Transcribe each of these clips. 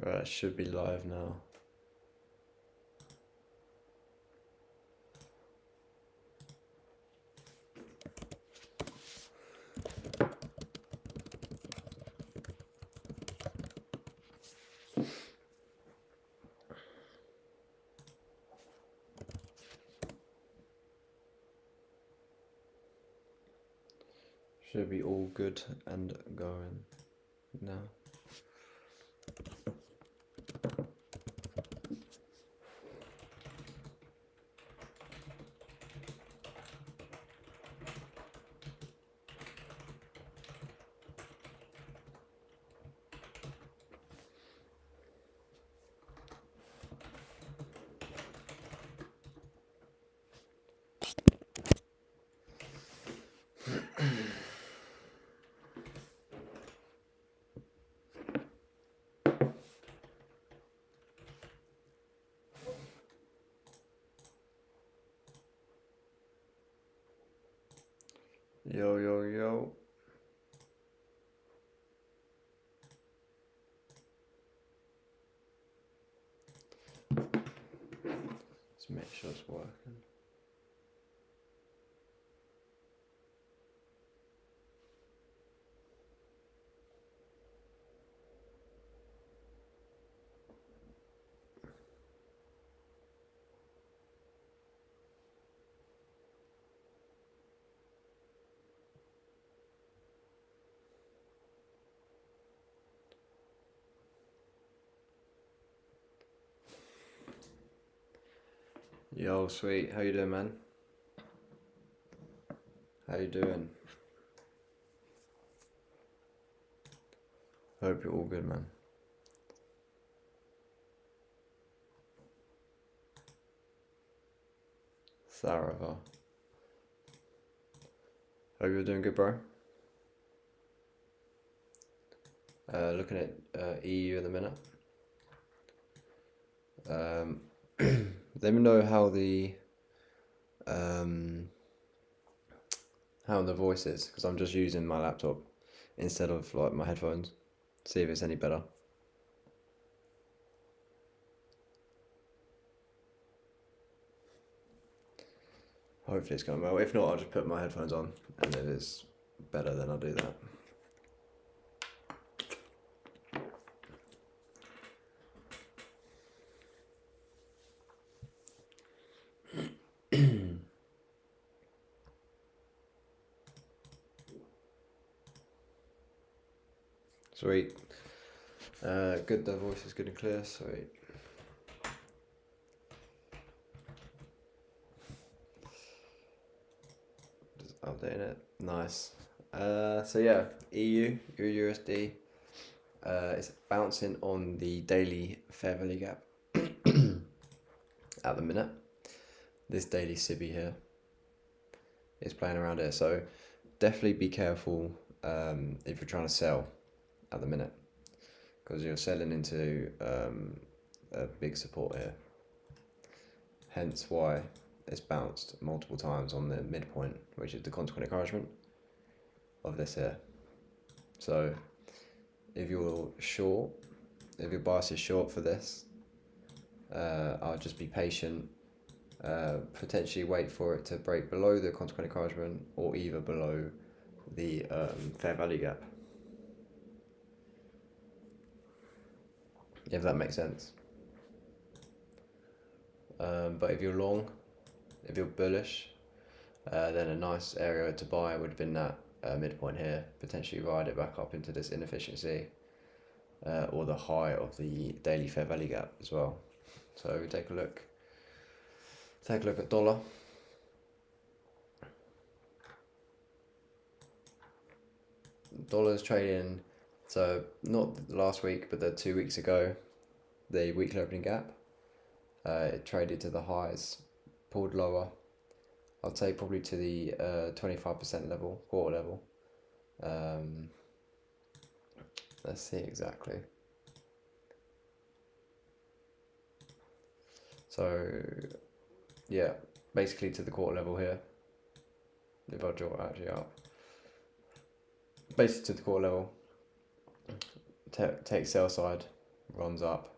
Right, should be live now. Should be all good and going now. Yo, yo, yo. Let's make sure it's working. Yo, sweet. How you doing, man? How you doing? Hope you're all good, man. Sarava. Hope you're doing good, bro. Looking at EU at the minute. Let me know how the voice is, because I'm just using my laptop instead of like my headphones. See if it's any better. Hopefully it's going well. If not, I'll just put my headphones on, and if it's better, then I'll do that. Sweet. Good, the voice is good and clear, sweet. Just updating it, nice. So yeah, EU, USD, it's bouncing on the daily fair value gap at the minute. This daily SIBI here is playing around here, so definitely be careful if you're trying to sell at the minute, because you're selling into a big support here, hence why it's bounced multiple times on the midpoint, which is the consequent encouragement of this here. So if you're short, if your bias is short for this, I'll just be patient, potentially wait for it to break below the consequent encouragement or either below the fair value gap, if that makes sense. But if you're long, if you're bullish, then a nice area to buy would have been that midpoint here, potentially ride it back up into this inefficiency, or the high of the daily fair value gap as well. So we take a look at dollar. Dollar's trading, so not last week, but the 2 weeks ago, the weekly opening gap, it traded to the highs, pulled lower, I'd say probably to the 25% level, quarter level. Let's see exactly. So yeah, basically to the quarter level here, if I draw it actually up, basically to the quarter level, take sell side, runs up,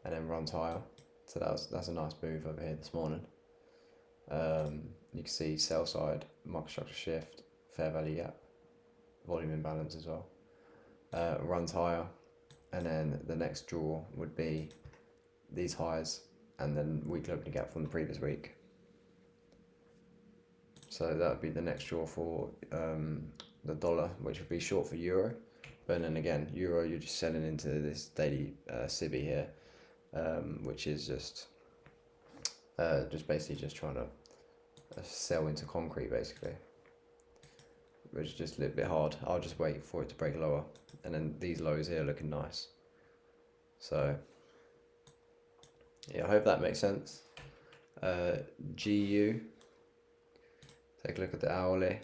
and then runs higher. So that's a nice move over here this morning. You can see sell side, market structure shift, fair value gap, volume imbalance as well. Runs higher, and then the next draw would be these highs, and then weekly opening gap from the previous week. So that would be the next draw for the dollar, which would be short for euro. But then again, euro, you're just selling into this daily SIBI here, which is just basically just trying to sell into concrete, basically, which is just a little bit hard. I'll just wait for it to break lower, and then these lows here are looking nice. So yeah, I hope that makes sense. GU, take a look at the hourly.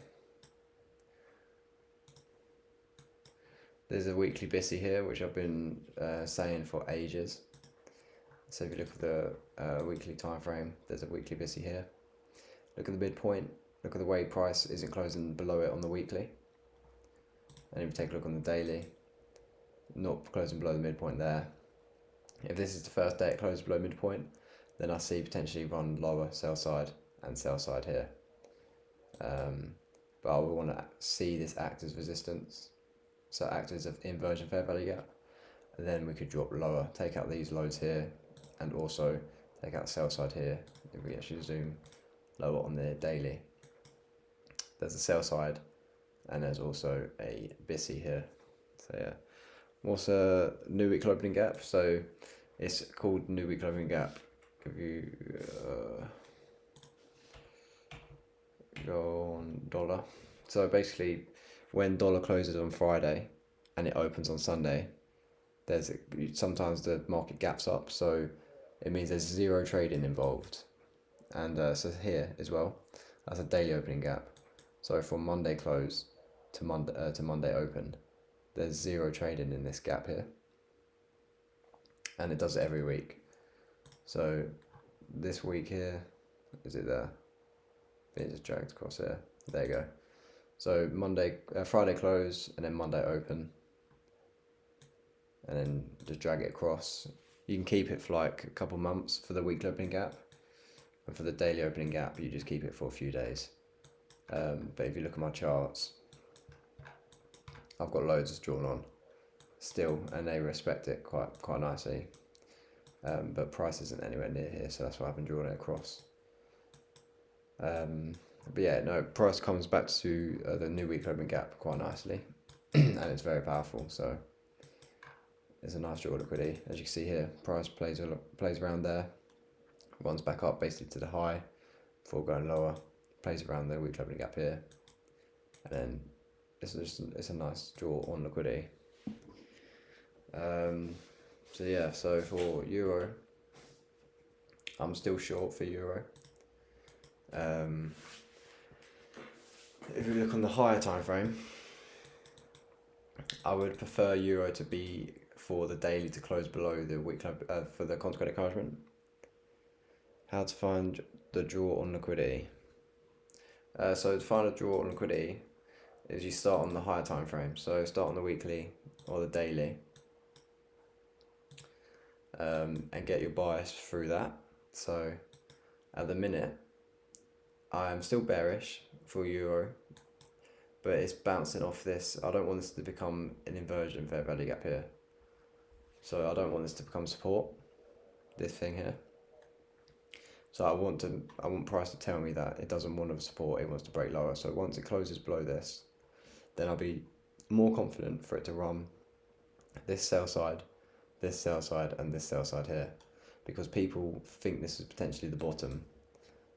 There's a weekly BISI here, which I've been saying for ages. So if you look at the weekly time frame, there's a weekly BISI here. Look at the midpoint. Look at the way price isn't closing below it on the weekly. And if you take a look on the daily, not closing below the midpoint there. If this is the first day it closes below midpoint, then I see potentially run lower sell side and sell side here. But I would want to see this act as resistance. So act as an inversion fair value gap, and then we could drop lower, take out these lows here, and also take out the sell side here. If we actually zoom lower on the daily, there's a sell side, and there's also a BISI here. So yeah, what's a new weekly opening gap? So it's called new weekly opening gap. If you go on dollar, so basically, when dollar closes on Friday and it opens on Sunday, sometimes the market gaps up, so it means there's zero trading involved. And so here as well, that's a daily opening gap. So from Monday close to Monday open, there's zero trading in this gap here, and it does it every week. So this week here, is it there? I think it just dragged across here. There you go. So Friday close, and then Monday open, and then just drag it across. You can keep it for like a couple months for the weekly opening gap, and for the daily opening gap, you just keep it for a few days. But if you look at my charts, I've got loads drawn on still, and they respect it quite nicely. But price isn't anywhere near here, so that's why I haven't drawn it across. But yeah, no, price comes back to the new week opening gap quite nicely, and it's very powerful. So it's a nice draw liquidity, as you can see here. Price plays around there, runs back up basically to the high before going lower, plays around the week opening gap here, and then it's a nice draw on liquidity. So yeah, so for euro, I'm still short for euro. If we look on the higher time frame, I would prefer euro to be for the daily to close below the weekly for the consequent encouragement. How to find the draw on liquidity? So to find a draw on liquidity is you start on the higher time frame. So start on the weekly or the daily, and get your bias through that. So at the minute, I am still bearish for euro, but it's bouncing off this. I don't want this to become an inversion fair value gap here. So I don't want this to become support, this thing here. So I want price to tell me that it doesn't want to support, it wants to break lower. So once it closes below this, then I'll be more confident for it to run this sell side, and this sell side here, because people think this is potentially the bottom.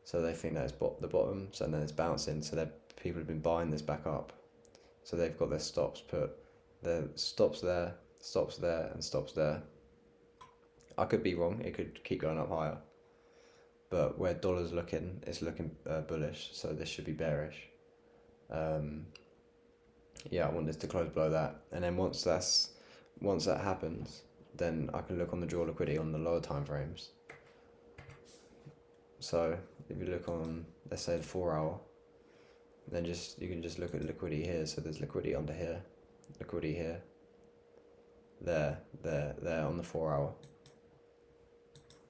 So they think that it's the bottom, so then it's bouncing, so people have been buying this back up. So they've got their stops put, the stops there, and stops there. I could be wrong, it could keep going up higher. But where dollar's looking, it's looking bullish, so this should be bearish. Yeah, I want this to close below that. And then once that happens, then I can look on the draw liquidity on the lower time frames. So if you look on, let's say the 4 hour, then you can just look at liquidity here. So there's liquidity under here, liquidity here, there, there on the 4 hour.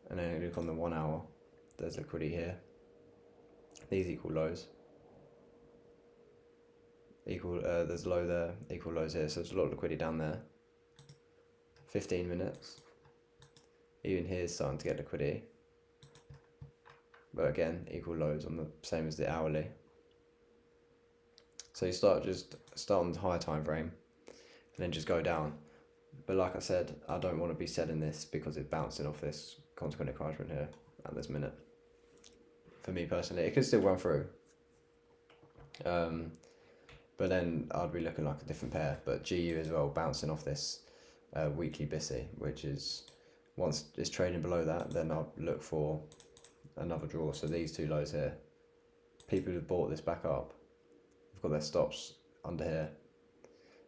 And then you look on the 1 hour, there's liquidity here. These equal lows. There's low there, equal lows here, so there's a lot of liquidity down there. 15 minutes. Even here is starting to get liquidity. But again, equal lows on the same as the hourly. So you start on the higher time frame and then just go down. But like I said, I don't want to be selling this because it's bouncing off this consequent encouragement here at this minute. For me personally, it could still run through. But then I'd be looking like a different pair. But GU as well, bouncing off this weekly BISI, which is, once it's trading below that, then I'll look for another draw. So these two lows here, people who've bought this back up have got their stops under here.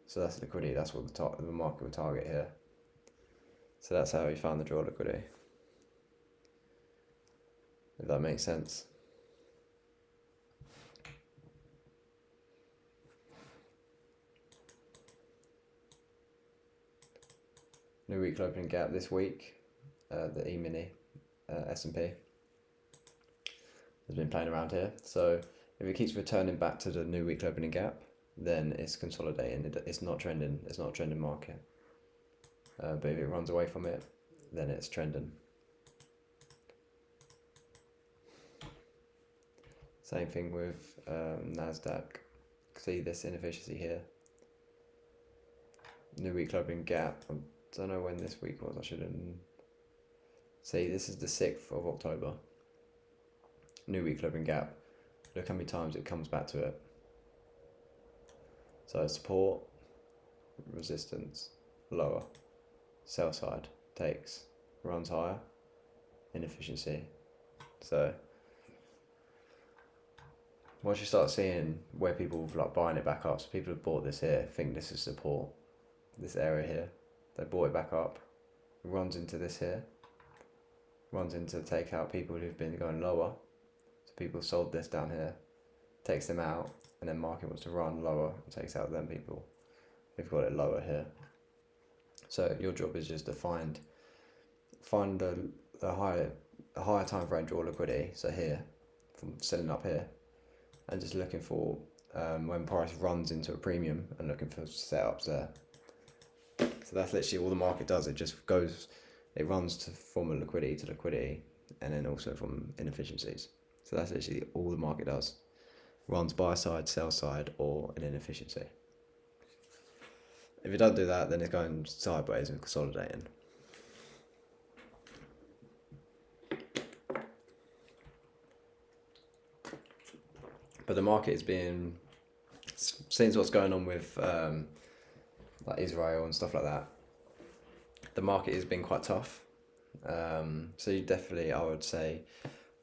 So that's liquidity, that's what the market will target here. So that's how we found the draw liquidity. If that makes sense. New weekly opening gap this week, the E-mini S&P has been playing around here. So if it keeps returning back to the new weekly opening gap, then it's consolidating. It's not trending. It's not a trending market. But if it runs away from it, then it's trending. Same thing with Nasdaq. See this inefficiency here. New weekly opening gap. I don't know when this week was. I shouldn't. See, this is the 6th of October. New weekly opening gap. Look how many times it comes back to it. So support, resistance, lower, sell side, takes, runs higher, inefficiency. So once you start seeing where people like buying it back up, so people have bought this here, think this is support, this area here, they bought it back up, runs into this here, runs into the takeout, people who've been going lower, so people sold this down here, takes them out, and then market wants to run lower and takes out them people who've got it lower here. So your job is just to find the higher time frame draw liquidity, so here, from selling up here, and just looking for when price runs into a premium and looking for setups there. So that's literally all the market does. It just goes, it runs from a liquidity to liquidity, and then also from inefficiencies. So that's literally all the market does. Runs buy side, sell side, or an inefficiency. If it doesn't do that, then it's going sideways and consolidating. But the market is being, since what's going on with like Israel and stuff like that, the market has been quite tough. So you definitely, I would say,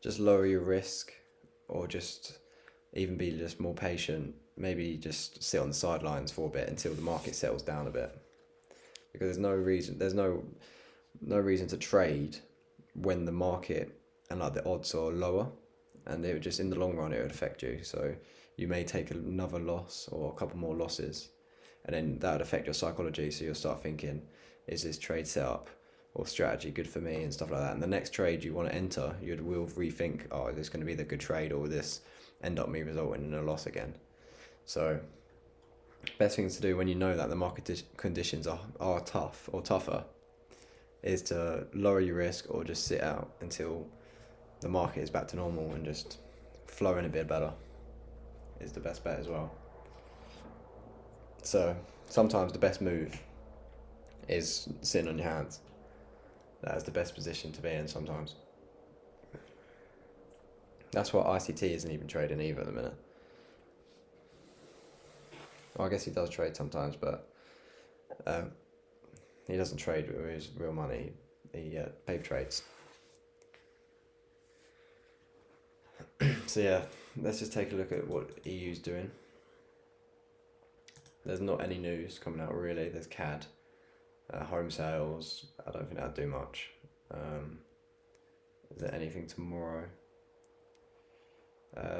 just lower your risk, or just even be just more patient. Maybe just sit on the sidelines for a bit until the market settles down a bit, because there's no reason to trade when the market and like the odds are lower, and it would just, in the long run, it would affect you. So you may take another loss or a couple more losses, and then that would affect your psychology. So you'll start thinking, is this trade setup or strategy good for me and stuff like that? And the next trade you want to enter, you will rethink, oh, is this going to be the good trade, or will this end up me resulting in a loss again? So best things to do when you know that the market conditions are tough or tougher is to lower your risk, or just sit out until the market is back to normal and just flowing a bit better is the best bet as well. So sometimes the best move is sitting on your hands. That is the best position to be in sometimes. That's what ICT isn't even trading either at the minute. Well, I guess he does trade sometimes, but he doesn't trade with his real money. He paper trades. So yeah, let's just take a look at what EU's doing. There's not any news coming out really. There's CAD, home sales. I don't think that'll do much. Is there anything tomorrow?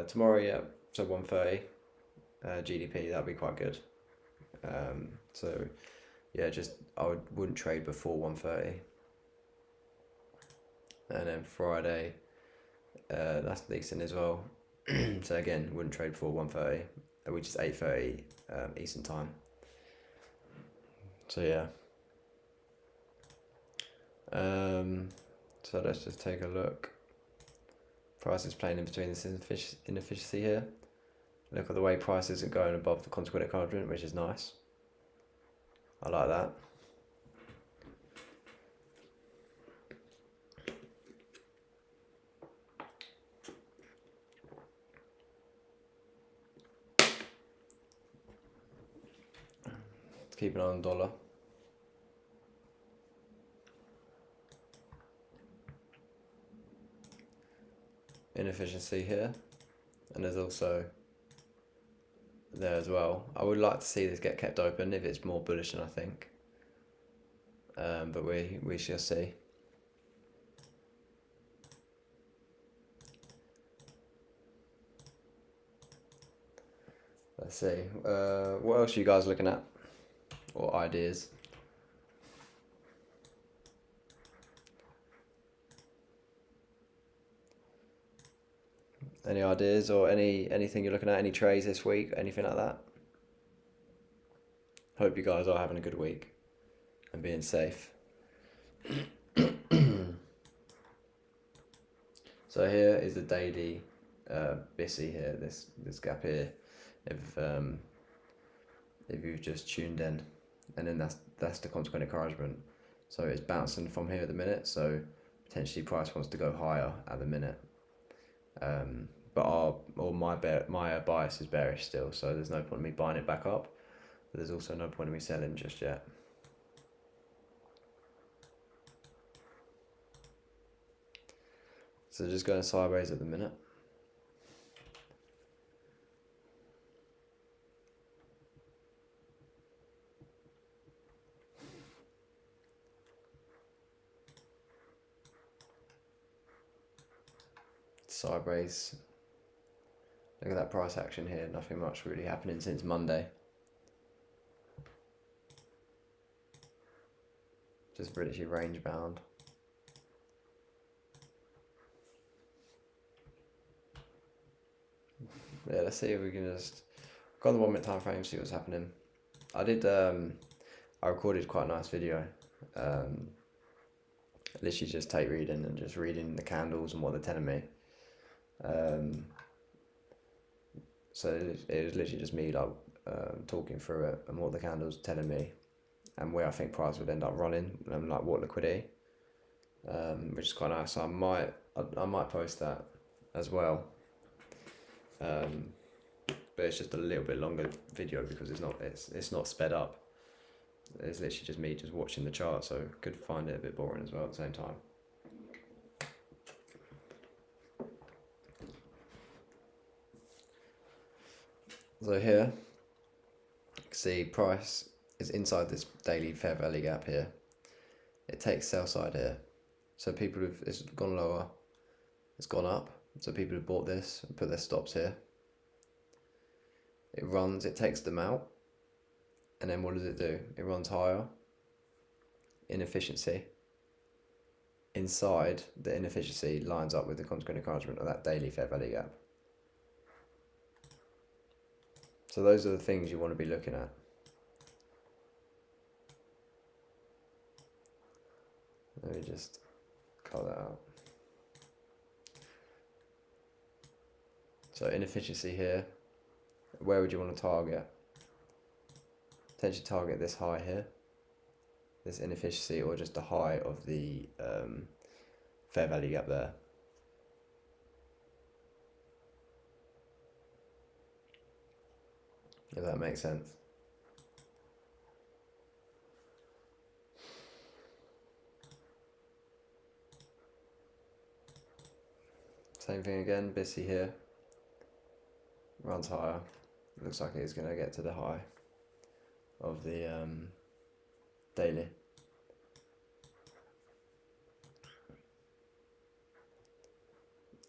Tomorrow, yeah. So 1:30. GDP, that'll be quite good. So yeah, just wouldn't trade before 1:30. And then Friday, that's decent as well. So again, wouldn't trade before 1:30, which is 8:30 Eastern time. So yeah. So let's just take a look. Price is playing in between this inefficiency here. Look at the way price isn't going above the consequent encouragement, which is nice. I like that. Let's keep an eye on the dollar. Inefficiency here, and there's also there as well. I would like to see this get kept open if it's more bullish than I think, but we shall see. Let's see. What else are you guys looking at, or ideas? Any ideas or anything you're looking at? Any trades this week? Anything like that? Hope you guys are having a good week and being safe. So here is the daily BISI here. This gap here. If you've just tuned in, and then that's the consequent encouragement. So it's bouncing from here at the minute. So potentially price wants to go higher at the minute. But my bias is bearish still, so there's no point in me buying it back up. But there's also no point in me selling just yet. So just going sideways at the minute. Sideways. Look at that price action here. Nothing much really happening since Monday. Just literally range bound. Yeah, let's see if we can just go on the 1 minute time frame, see what's happening. I recorded quite a nice video. Literally just tape reading and just reading the candles and what they're telling me. So it was literally just me like talking through it and what the candles telling me, and where I think price would end up running, and like what liquidity, which is quite nice. So I might post that as well. But it's just a little bit longer video because it's not sped up. It's literally just me just watching the chart, so could find it a bit boring as well at the same time. So here, you can see price is inside this daily fair value gap here. It takes sell side here. So it's gone lower, it's gone up. So people have bought this and put their stops here. It takes them out. And then what does it do? It runs higher. Inefficiency. Inside the inefficiency lines up with the consequent encouragement of that daily fair value gap. So those are the things you want to be looking at. Let me just cut that out. So inefficiency here. Where would you want to target? Potentially target this high here, this inefficiency, or just the high of the fair value gap there. If that makes sense. Same thing again, BISI here. Runs higher. Looks like it's going to get to the high of the daily.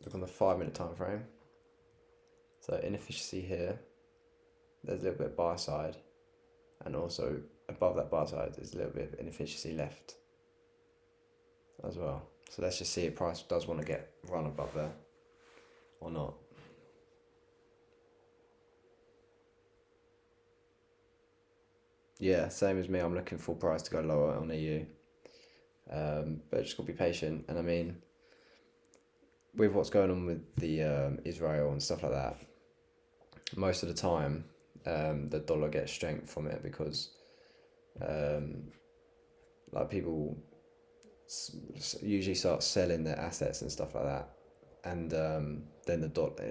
Look on the 5 minute time frame. So inefficiency here. There's a little bit of buy side, and also above that buy side, there's a little bit of inefficiency left as well. So let's just see if price does want to get run above there or not. Yeah, same as me. I'm looking for price to go lower on EU, but just gotta be patient. And I mean, with what's going on with the Israel and stuff like that, most of the time, the dollar gets strength from it because, like people usually start selling their assets and stuff like that, and then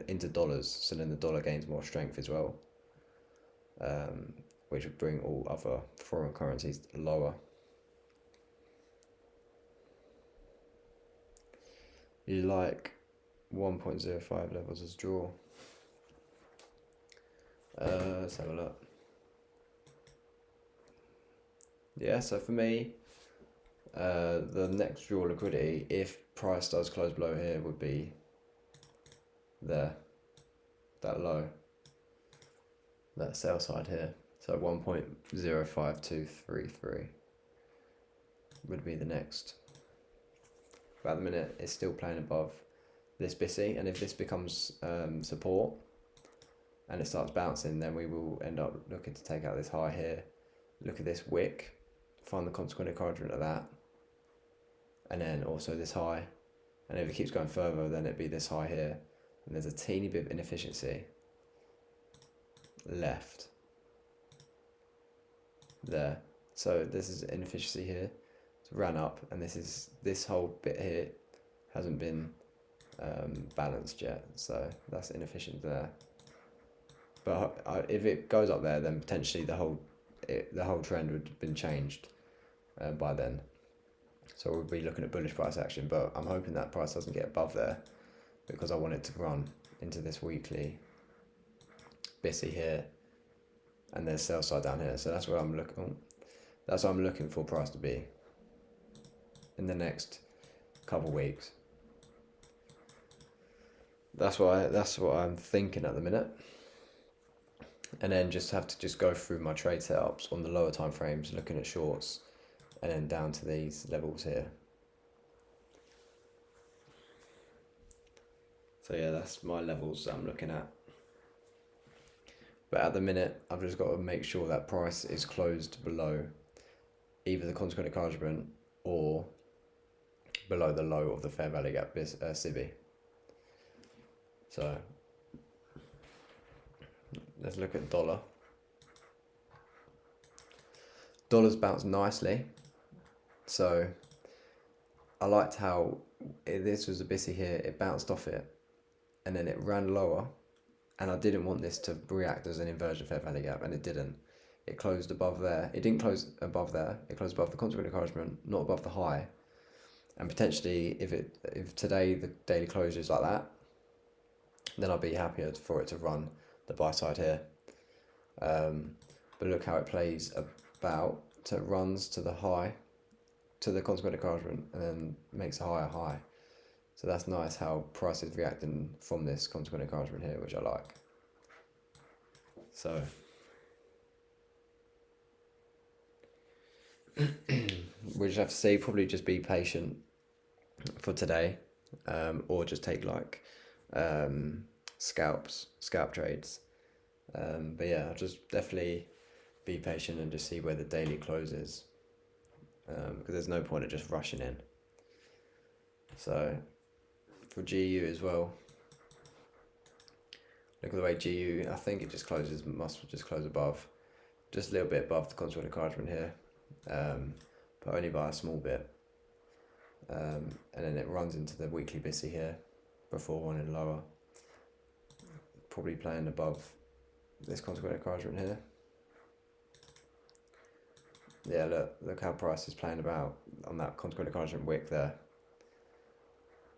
into dollars, so then the dollar gains more strength as well, which would bring all other foreign currencies lower. You like 1.05 levels as draw. Let's have a look. Yeah, so for me, the next draw liquidity, if price does close below here, would be there, that low, that sell side here. So 1.05233 would be the next. But at the minute, it's still playing above this BISI, and if this becomes support and it starts bouncing, then we will end up looking to take out this high here. Look at this wick, find the consequent encouragement of that, and then also this high. And if it keeps going further, then it'd be this high here, and there's a teeny bit of inefficiency left there. So this is inefficiency here. It's ran up, and this whole bit here hasn't been balanced yet, so that's inefficient there. But if it goes up there, then potentially the whole trend would have been changed by then. So we'll be looking at bullish price action, but I'm hoping that price doesn't get above there because I want it to run into this weekly BISI here, and there's sell side down here. So that's where I'm looking. That's what I'm looking for price to be in the next couple weeks. That's what I'm thinking at the minute. And then just have to go through my trade setups on the lower time frames, looking at shorts, and then down to these levels here. So yeah, that's my levels that I'm looking at. But at the minute, I've just got to make sure that price is closed below either the consequent encouragement or below the low of the fair value gap SIBI. So let's look at dollar. Dollar's bounced nicely. So I liked how this was a BISI here, it bounced off it, and then it ran lower, and I didn't want this to react as an inversion fair value gap, and it didn't. It closed above there. It didn't close above there. It closed above the consequent encouragement, not above the high. And potentially, if today the daily closure is like that, then I'll be happier for it to run the buy side here. But look how it plays about. So it runs to the high, to the consequent encouragement, and then makes a higher high. So that's nice how price is reacting from this consequent encouragement here, which I like. So we just have to see, probably just be patient for today, or just take like scalp trades. But yeah, I'll just definitely be patient and just see where the daily closes, because there's no point of just rushing in. So for GU as well, look at the way GU, I think it must just close above, just a little bit above the consequent encouragement here, but only by a small bit, and then it runs into the weekly BISI here before running lower, probably playing above this consequent encouragement here. Yeah, look how price is playing about on that consequent encouragement wick there.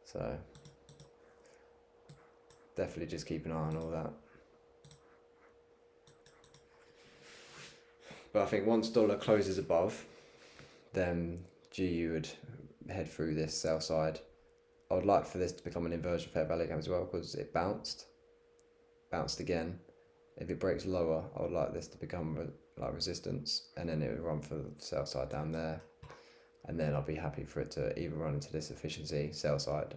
So definitely just keep an eye on all that. But I think once dollar closes above, then GU would head through this sell side. I would like for this to become an inversion fair value gap as well, because it bounced again. If it breaks lower, I would like this to become like resistance, and then it would run for the sell side down there, and then I'll be happy for it to either run into this efficiency, sell side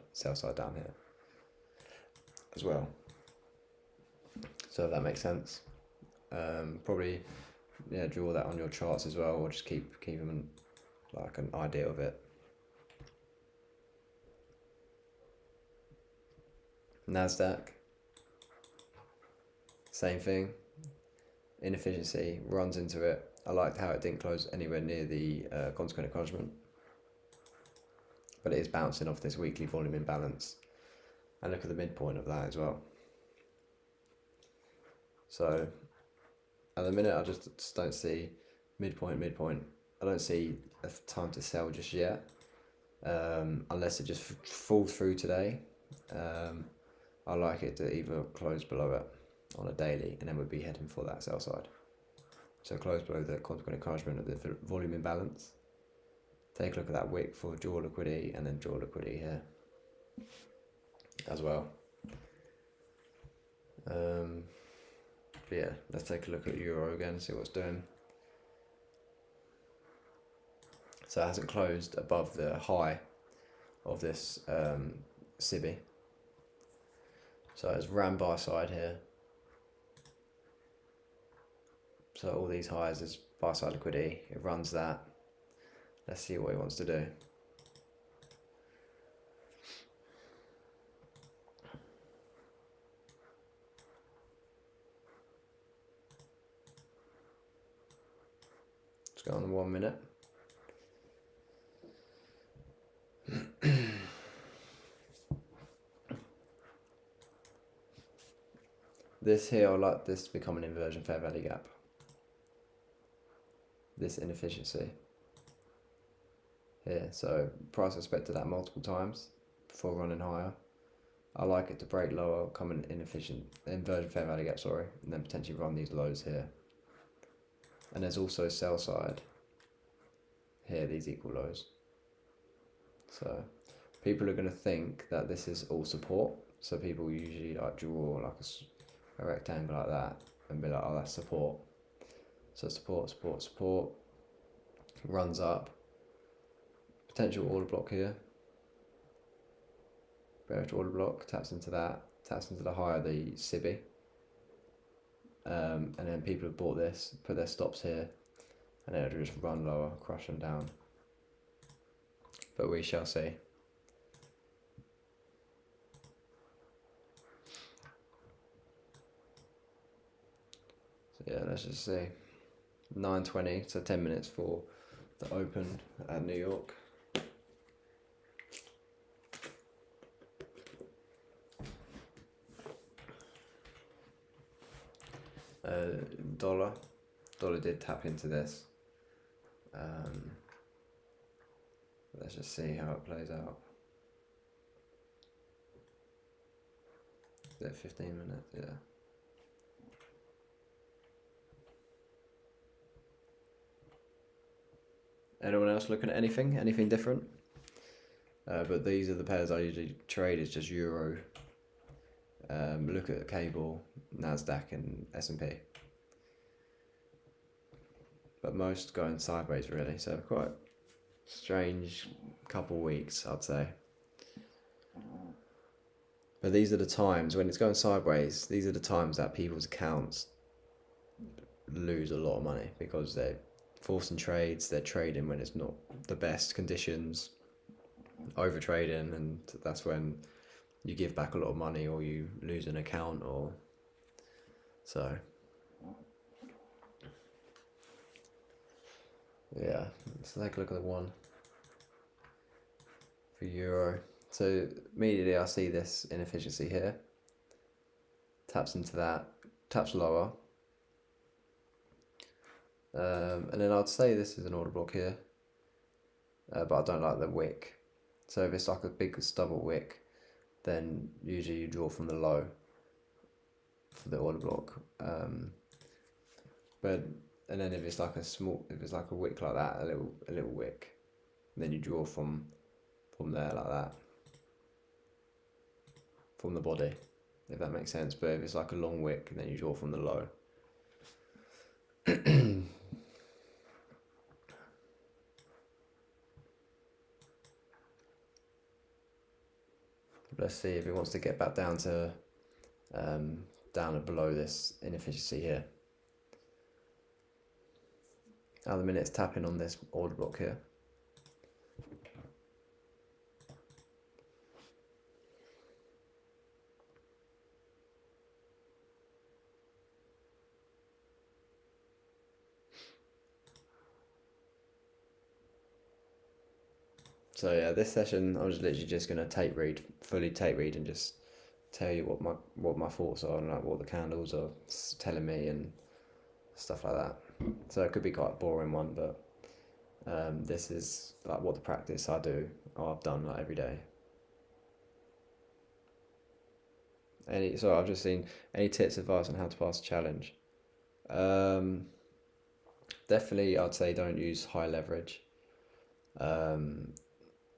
down here as well. So if that makes sense. Probably draw that on your charts as well, or just keep them like an idea of it. Nasdaq, same thing, inefficiency, runs into it. I liked how it didn't close anywhere near the consequent encouragement, but it is bouncing off this weekly volume imbalance, and look at the midpoint of that as well. So at the minute I just don't see midpoint. I don't see a time to sell just yet, unless it just falls through today. I like it to either close below it on a daily, and then we'd be heading for that sell side. So close below the consequent encouragement of the volume imbalance. Take a look at that wick for draw liquidity, and then draw liquidity here as well. But yeah, let's take a look at Euro again, see what it's doing. So it hasn't closed above the high of this SIBI. So it's ran buy side here. So all these highs is buy side liquidity. It runs that. Let's see what he wants to do. Let's go on 1 minute. This here, I like this to become an inversion fair value gap. This inefficiency here, so price respected that multiple times before running higher. I like it to break lower, come an inversion fair value gap, sorry, and then potentially run these lows here. And there's also sell side here, these equal lows. So people are going to think that this is all support, so people usually like draw like a rectangle like that and be like, oh, that's support. So support, runs up, potential order block here, bearish order block, taps into that, taps into the higher the SIBI, and then people have bought this, put their stops here, and then it'll just run lower, crush them down. But we shall see. So yeah, let's just see. 9:20, so 10 minutes for the open at New York. Dollar did tap into this. Let's just see how it plays out. Is it 15 minutes? Yeah. Anyone else looking at anything different? But these are the pairs I usually trade. It's just Euro. Look at cable, Nasdaq, and S&P. But most going sideways really. So quite strange couple weeks, I'd say. But these are the times when it's going sideways. These are the times that people's accounts lose a lot of money because they're forcing trades, they're trading when it's not the best conditions, over trading, and that's when you give back a lot of money or you lose an account. Or so yeah, let's take a look at the one for Euro. So immediately I see this inefficiency here, taps into that, taps lower, and then I'd say this is an order block here, but I don't like the wick. So if it's like a big stubble wick, then usually you draw from the low for the order block. And then if it's like a wick like that, a little wick, then you draw from there like that, from the body, if that makes sense. But if it's like a long wick, then you draw from the low. Let's see if it wants to get back down to down and below this inefficiency here. At the minute it's tapping on this order block here. So yeah, this session I'm just literally just gonna fully tape read, and just tell you what my thoughts are and like what the candles are telling me and stuff like that. So it could be quite a boring one, but this is like what the practice I do, or I've done like every day. So I've just seen any tips, advice on how to pass a challenge. Um, Definitely, I'd say don't use high leverage, um,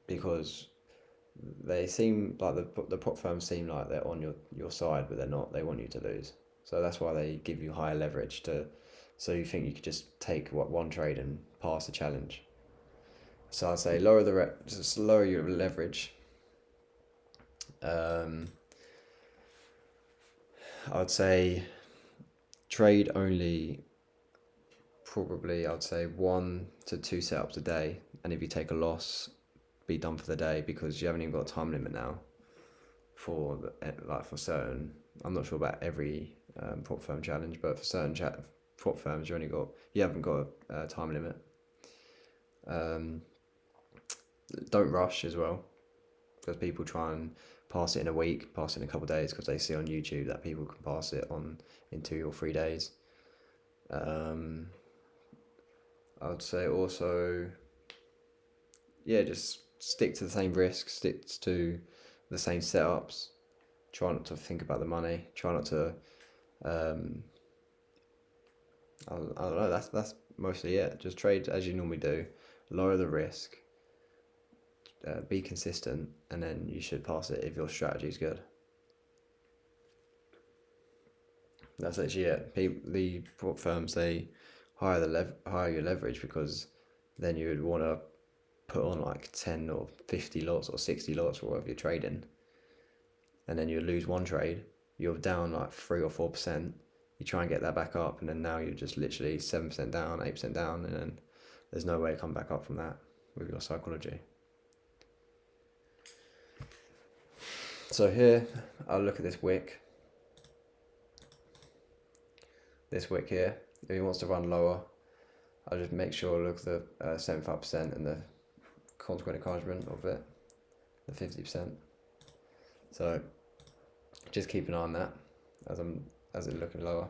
because they seem like the prop firms seem like they're on your side, but they're not. They want you to lose. So that's why they give you higher leverage so you think you could just take one trade and pass the challenge. So I'd say just lower your leverage. Um, I would say trade only probably I'd say 1 to 2 setups a day, and if you take a loss, be done for the day, because you haven't even got a time limit now for certain. I'm not sure about every prop firm challenge, but for certain prop firms you haven't got a time limit. Don't rush as well, because people try and pass it in a week, pass it in a couple of days, because they see on YouTube that people can pass it in 2 or 3 days. I'd say also, yeah, just stick to the same risk, stick to the same setups. Try not to think about the money. Try not to. I don't know. That's mostly it. Just trade as you normally do. Lower the risk. Be consistent, and then you should pass it if your strategy is good. That's actually it. The prop firms, they hire your leverage, because then you would want to put on like 10 or 50 lots or 60 lots or whatever you're trading, and then you lose one trade, you're down like 3 or 4%. You try and get that back up, and then now you're just literally 7% down, 8% down, and then there's no way to come back up from that with your psychology. So here, I'll look at this wick. This wick here, if he wants to run lower, I'll just make sure I look at the 75% and the consequent encouragement of it, the 50%. So just keep an eye on that as it's looking lower.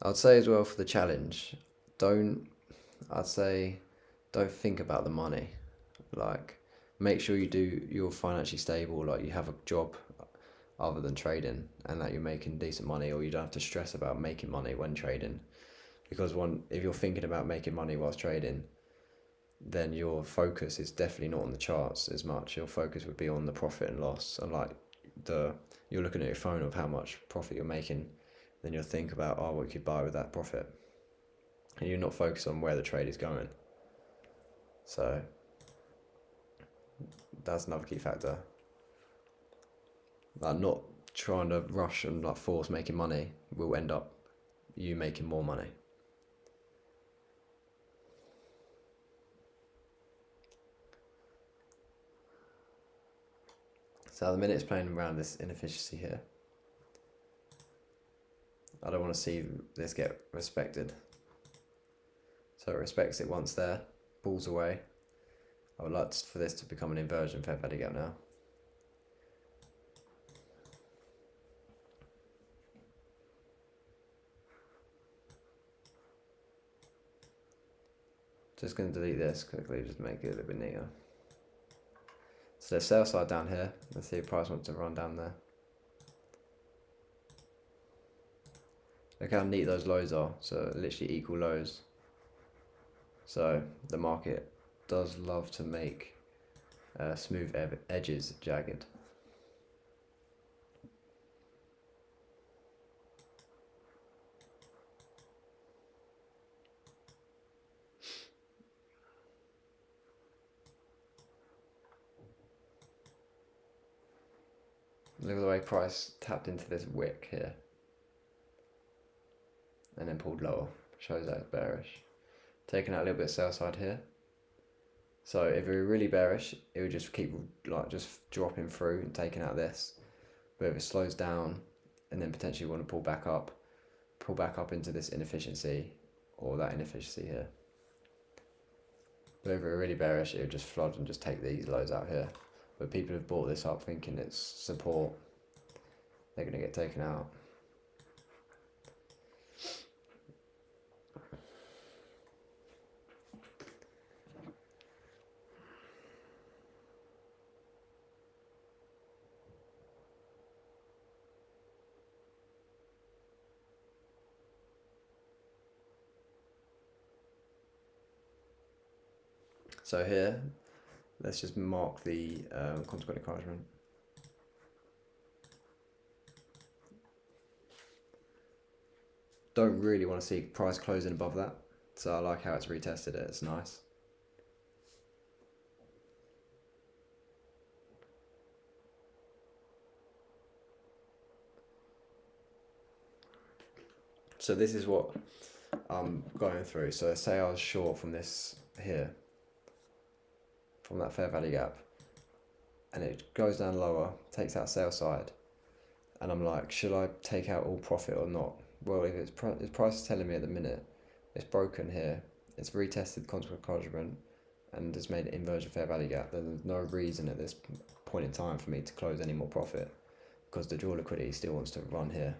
I'd say as well for the challenge, I'd say don't think about the money. Like, make sure you're financially stable, like you have a job other than trading, and that you're making decent money, or you don't have to stress about making money when trading. Because if you're thinking about making money whilst trading, then your focus is definitely not on the charts as much. Your focus would be on the profit and loss, and like you're looking at your phone of how much profit you're making, then you'll think about, oh, what you could buy with that profit, and you're not focused on where the trade is going. So that's another key factor. Like, not trying to rush and like force making money will end up you making more money. So the minute it's playing around this inefficiency here, I don't want to see this get respected. So it respects it once there, pulls away. I would like for this to become an inversion fair value gap now. Just going to delete this quickly, just to make it a little bit neater. So there's sell side down here. Let's see if price wants to run down there. Look how neat those lows are. So literally equal lows. So the market does love to make smooth edges jagged. Look at the way price tapped into this wick here and then pulled lower. Shows that it's bearish. Taking out a little bit of sell side here. So if it were really bearish, it would just keep just dropping through and taking out this. But if it slows down and then potentially want to pull back up into this inefficiency or that inefficiency here. But if it were really bearish, it would just flood and just take these lows out here. But people have bought this up thinking it's support. They're going to get taken out. So here, let's just mark the consequent encouragement. Don't really want to see price closing above that. So I like how it's retested it, it's nice. So this is what I'm going through. So say I was short from this here, from that fair value gap, and it goes down lower, takes out sell side, and I'm like, should I take out all profit or not? Well, if its price is telling me at the minute it's broken here, it's retested consequent encouragement, and it's made an inversion fair value gap, then there's no reason at this point in time for me to close any more profit, because the draw liquidity still wants to run here.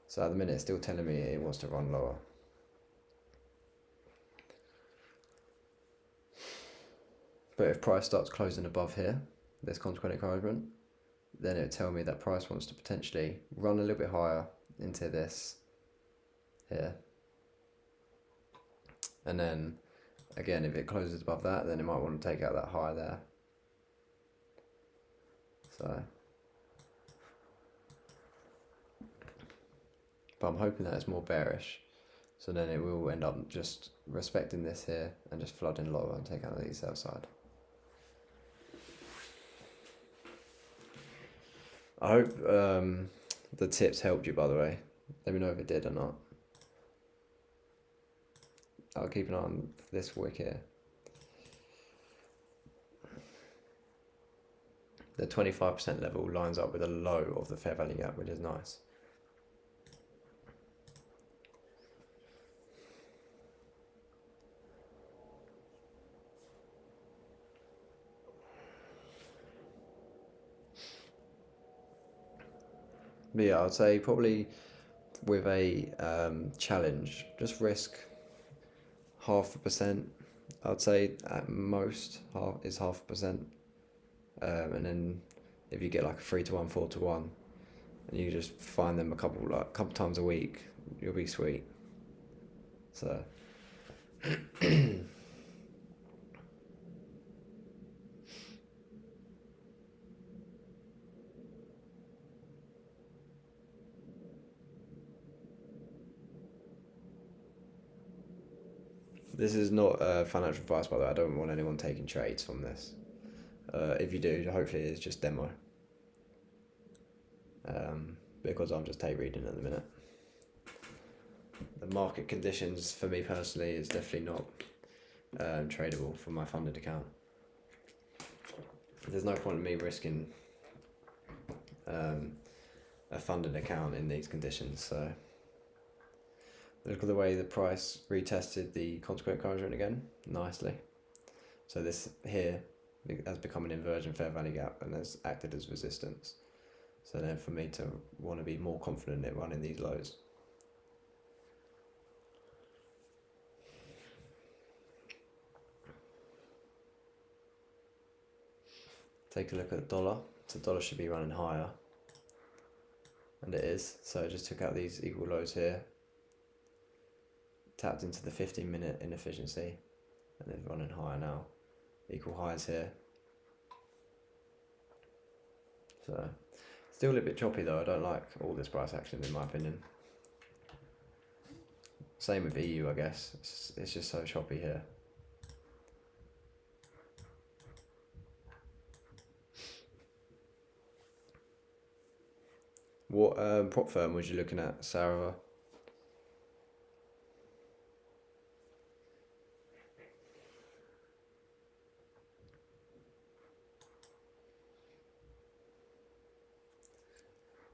So at the minute it's still telling me it wants to run lower. But if price starts closing above here, this consequent encouragement, then it would tell me that price wants to potentially run a little bit higher into this here. And then again, if it closes above that, then it might want to take out that high there. So, but I'm hoping that it's more bearish. So then it will end up just respecting this here and just flooding lower and take out the sell side. I hope the tips helped you, by the way. Let me know if it did or not. I'll keep an eye on this wick here. The 25% level lines up with a low of the fair value gap, which is nice. But yeah, I'd say probably with a challenge, just risk 0.5%. I'd say at most is 0.5%. And then if you get like a 3-to-1, 4-to-1, and you just find them a couple times a week, you'll be sweet. So this is not financial advice, by the way. I don't want anyone taking trades from this. If you do, hopefully it's just demo. Because I'm just tape reading at the minute. The market conditions for me personally is definitely not tradable for my funded account. There's no point in me risking a funded account in these conditions. So look at the way the price retested the consequent encouragement again nicely. So this here has become an inversion fair value gap and has acted as resistance. So then for me to want to be more confident in running these lows. Take a look at the dollar. So the dollar should be running higher. And it is. So I just took out these equal lows here. tapped into the 15-minute inefficiency, and it's running higher now. Equal highs here. So still a little bit choppy though. I don't like all this price action in my opinion. Same with EU, I guess. It's just so choppy here. What prop firm was you looking at, Sarah?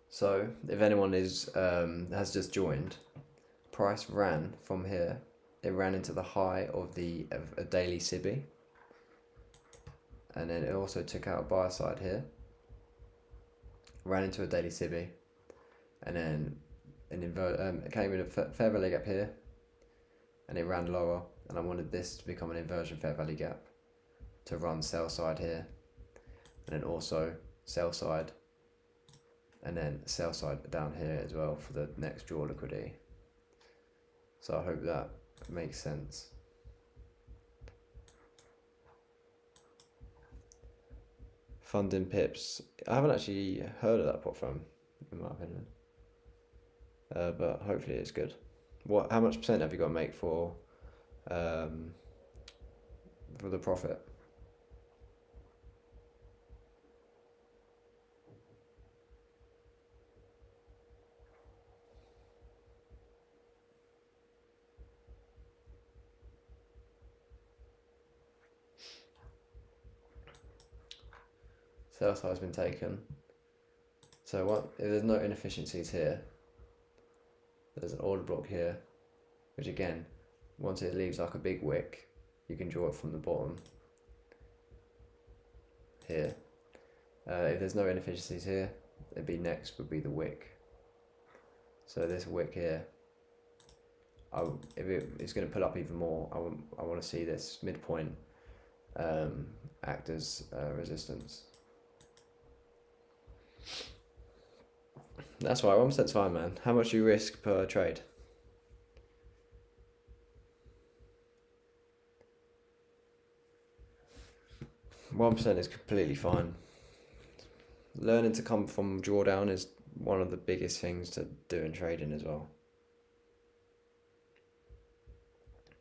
So, if anyone is has just joined, price ran from here. It ran into the high of a daily SIBI, and then it also took out a buy side here. Ran into a daily SIBI, and then it came in a fair value gap here, and it ran lower. And I wanted this to become an inversion fair value gap to run sell side here, and then also sell side, and then sell side down here as well for the next draw liquidity. So I hope that makes sense. Funding pips. I haven't actually heard of that prop firm, in my opinion. But hopefully it's good. How much percent have you got to make for the profit? Sell side has been taken. So if there's no inefficiencies here, there's an order block here, which again, once it leaves like a big wick, you can draw it from the bottom here. If there's no inefficiencies here, next would be the wick. So this wick here, if it's going to pull up even more, I want to see this midpoint act as resistance. That's right, 1%'s fine, man. How much do you risk per trade? %1 is completely fine. Learning to come from drawdown is one of the biggest things to do in trading as well.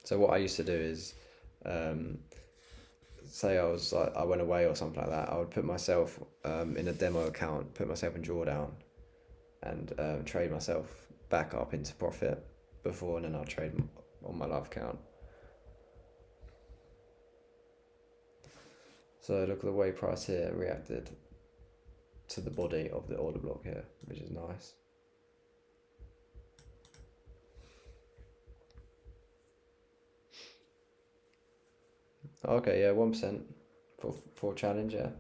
So what I used to do is, say I went away or something like that, I would put myself in a demo account, put myself in drawdown, and trade myself back up into profit before, and then I'll trade on my live account. So look at the way price here reacted to the body of the order block here, which is nice. Okay, yeah, 1% for challenge, yeah.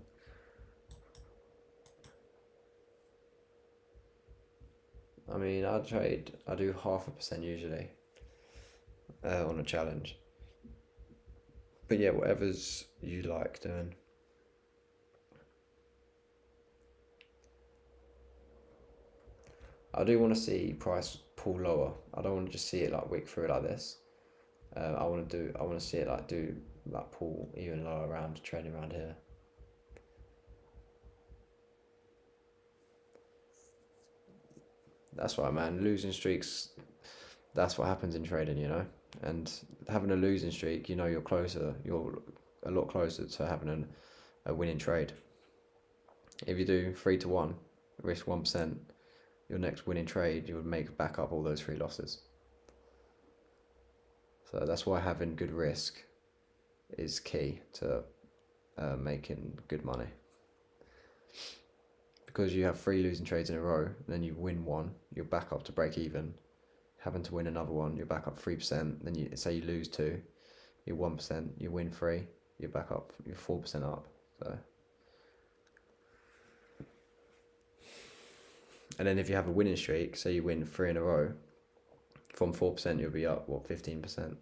I mean, I do 0.5% usually on a challenge. But yeah, whatever's you like doing. I do want to see price pull lower. I don't want to just see it like wick through it like this. I want to see it like pull even lower around, trading around here. That's right, man. Losing streaks, that's what happens in trading, you know. And having a losing streak, you know, you're a lot closer to having a winning trade. If you do 3-1, risk 1%, your next winning trade, you would make back up all those 3 losses. So that's why having good risk is key to making good money. Because you have 3 losing trades in a row, and then you win 1, you're back up to break even. Having to win another one, you're back up 3%. Then you lose 2, you're 1%. You win 3, you're back up. You're 4% up. So, and then if you have a winning streak, say you win 3 in a row, from 4% you'll be up 15%,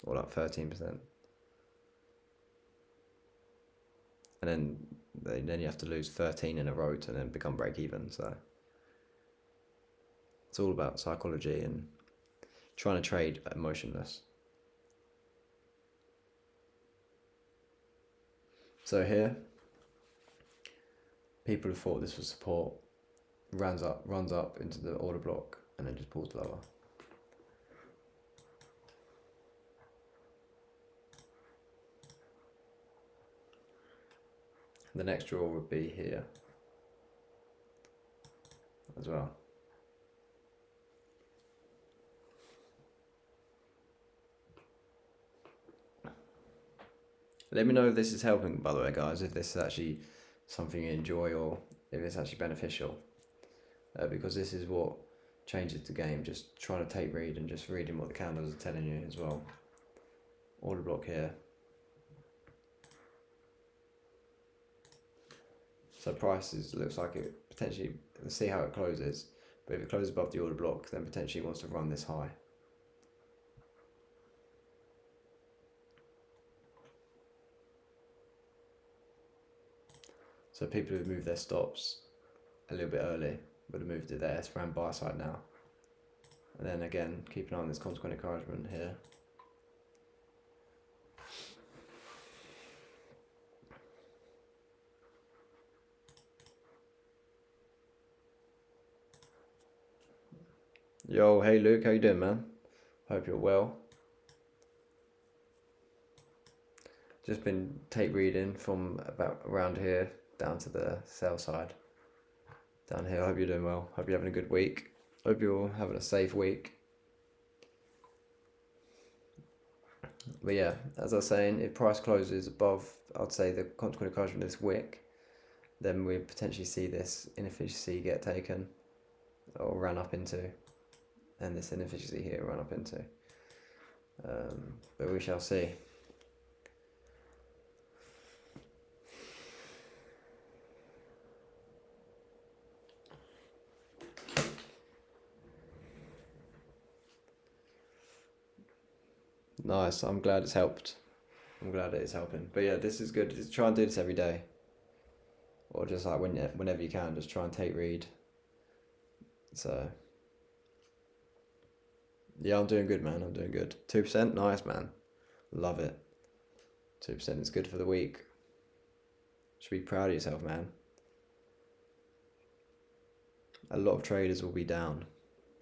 or like 13%. And then you have to lose 13 in a row to then become break even. So it's all about psychology and trying to trade motionless. So here, people who thought this was support runs up into the order block and then just pulls lower. The next draw would be here as well. Let me know if this is helping, by the way, guys, if this is actually something you enjoy or if it's actually beneficial. Because this is what changes the game, just trying to tape read and just reading what the candles are telling you as well. Order block here. So prices looks like it potentially, let's see how it closes, but if it closes above the order block, then potentially it wants to run this high. So people who moved their stops a little bit early would have moved it there. It's around buy side now. And then again, keep an eye on this consequent encouragement here. Yo, hey Luke, how you doing, man? Hope you're well. Just been tape reading from about around here down to the sell side. Down here, I hope you're doing well. Hope you're having a good week. Hope you're all having a safe week. But yeah, as I was saying, if price closes above, I'd say the consequent encouragement of this wick, then we potentially see this inefficiency get taken or run up into, and this inefficiency here run up into. But we shall see. Nice, I'm glad it's helped. I'm glad it is helping. But yeah, this is good. Just try and do this every day. Or just like whenever you can, just try and tape read. So yeah, I'm doing good, man. I'm doing good. 2%, nice, man. Love it. 2% is good for the week. Should be proud of yourself, man. A lot of traders will be down.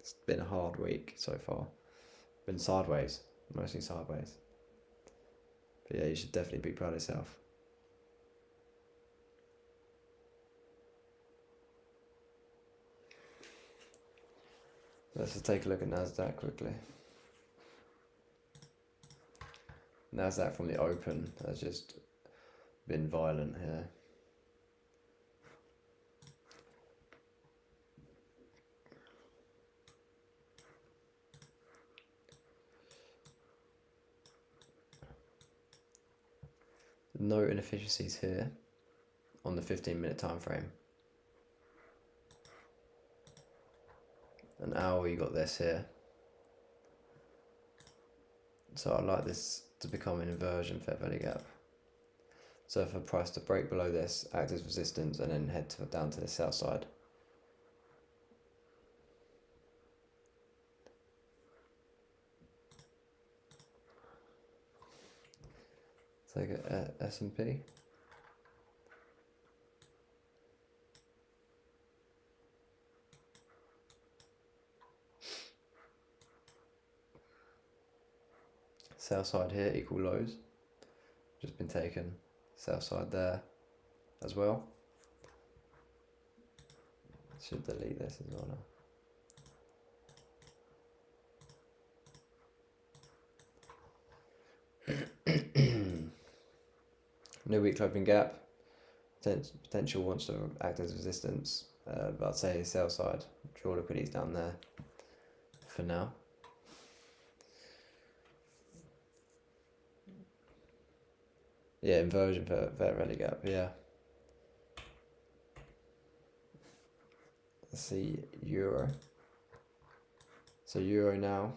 It's been a hard week so far. Been sideways, mostly sideways. But yeah, you should definitely be proud of yourself. Let's just take a look at Nasdaq quickly. Nasdaq from the open has just been violent here. No inefficiencies here on the 15-minute time frame. An hour, you got this here. So I'd like this to become an inversion fair value gap. So for price to break below this, act as resistance, and then head down to the sell side. Take a S&P. Sell side here, equal lows. Just been taken. Sell side there as well. Should delete this as well now. New weekly open gap. Potential wants to act as resistance. But I'd say sell side. Draw liquidities down there for now. Yeah, inversion for fair value gap, yeah. Let's see, Euro. So Euro now,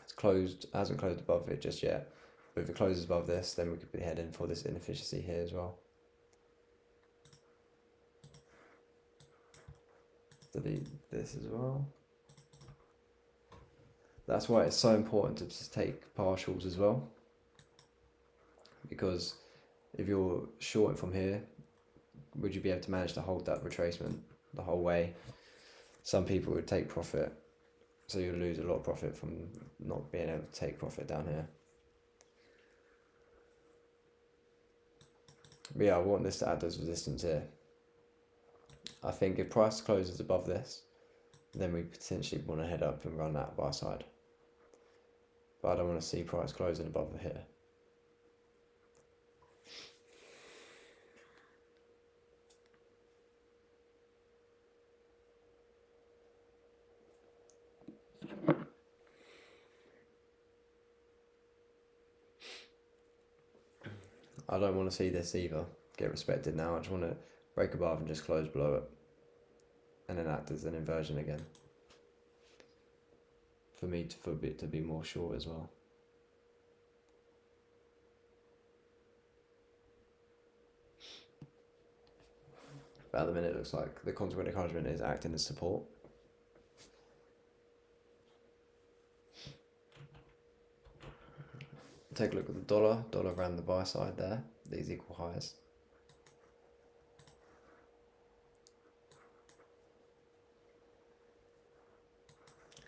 it's closed, hasn't closed above it just yet. But if it closes above this, then we could be heading for this inefficiency here as well. Delete this as well. That's why it's so important to just take partials as well, because if you're shorting from here, would you be able to manage to hold that retracement the whole way? Some people would take profit, so you'll lose a lot of profit from not being able to take profit down here. But yeah, I want this to add as resistance here. I think if price closes above this, then we potentially want to head up and run that buy side. But I don't want to see price closing above here. I don't want to see this either get respected now. I just want to break above and just close below it, and then act as an inversion again. For it to be more short as well. But at the minute, it looks like the consequent encouragement is acting as support. Take a look at the dollar. Dollar ran the buy side there. These equal highs.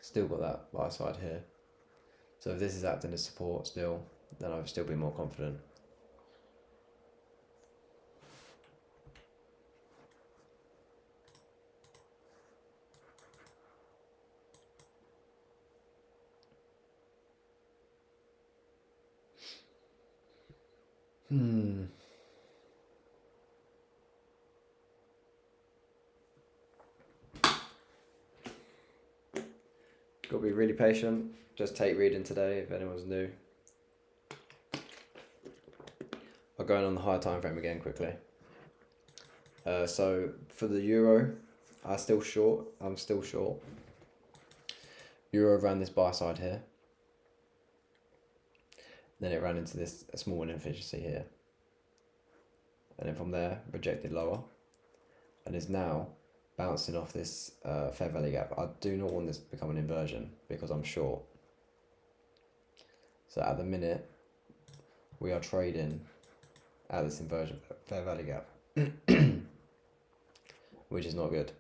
Still got that buy side here. So if this is acting as support still, then I'll still be more confident. Got to be really patient. Just take reading today if anyone's new. I'll go in on the higher time frame again quickly. So for the euro, I'm still short. Euro ran this buy side here. Then it ran into this small inefficiency here. And then from there, rejected lower. And is now bouncing off this fair value gap. I do not want this to become an inversion because I'm short. So at the minute, we are trading at this inversion fair value gap, which is not good.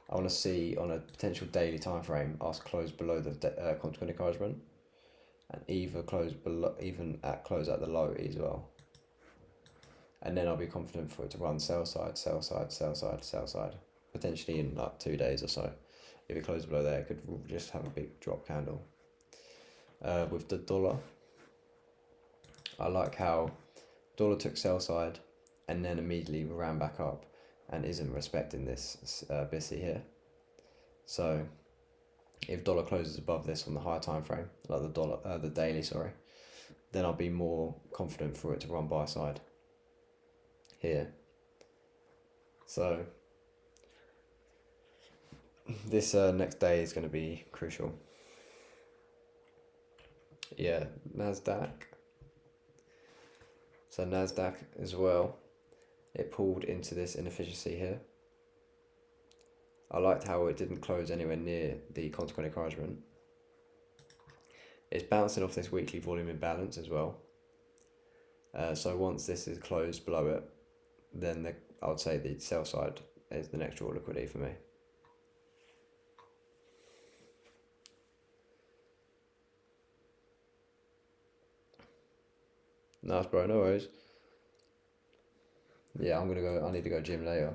I want to see on a potential daily time frame us close below the consequent encouragement, and either close below, even at close at the low as well. And then I'll be confident for it to run sell side, sell side, sell side, sell side, potentially in like 2 days or so. If it closes below there, it could just have a big drop candle. With the dollar, I like how dollar took sell side and then immediately ran back up and isn't respecting this BISI here. So if dollar closes above this on the higher time frame, like the daily, sorry, then I'll be more confident for it to run buy side here. So this next day is going to be crucial. Yeah, Nasdaq. So Nasdaq as well, it pulled into this inefficiency here. I liked how it didn't close anywhere near the consequent encouragement. It's bouncing off this weekly volume imbalance as well. So once this is closed below it, then I would say the sell side is the next draw liquidity for me. Nice, bro, no worries. Yeah, I need to go gym later.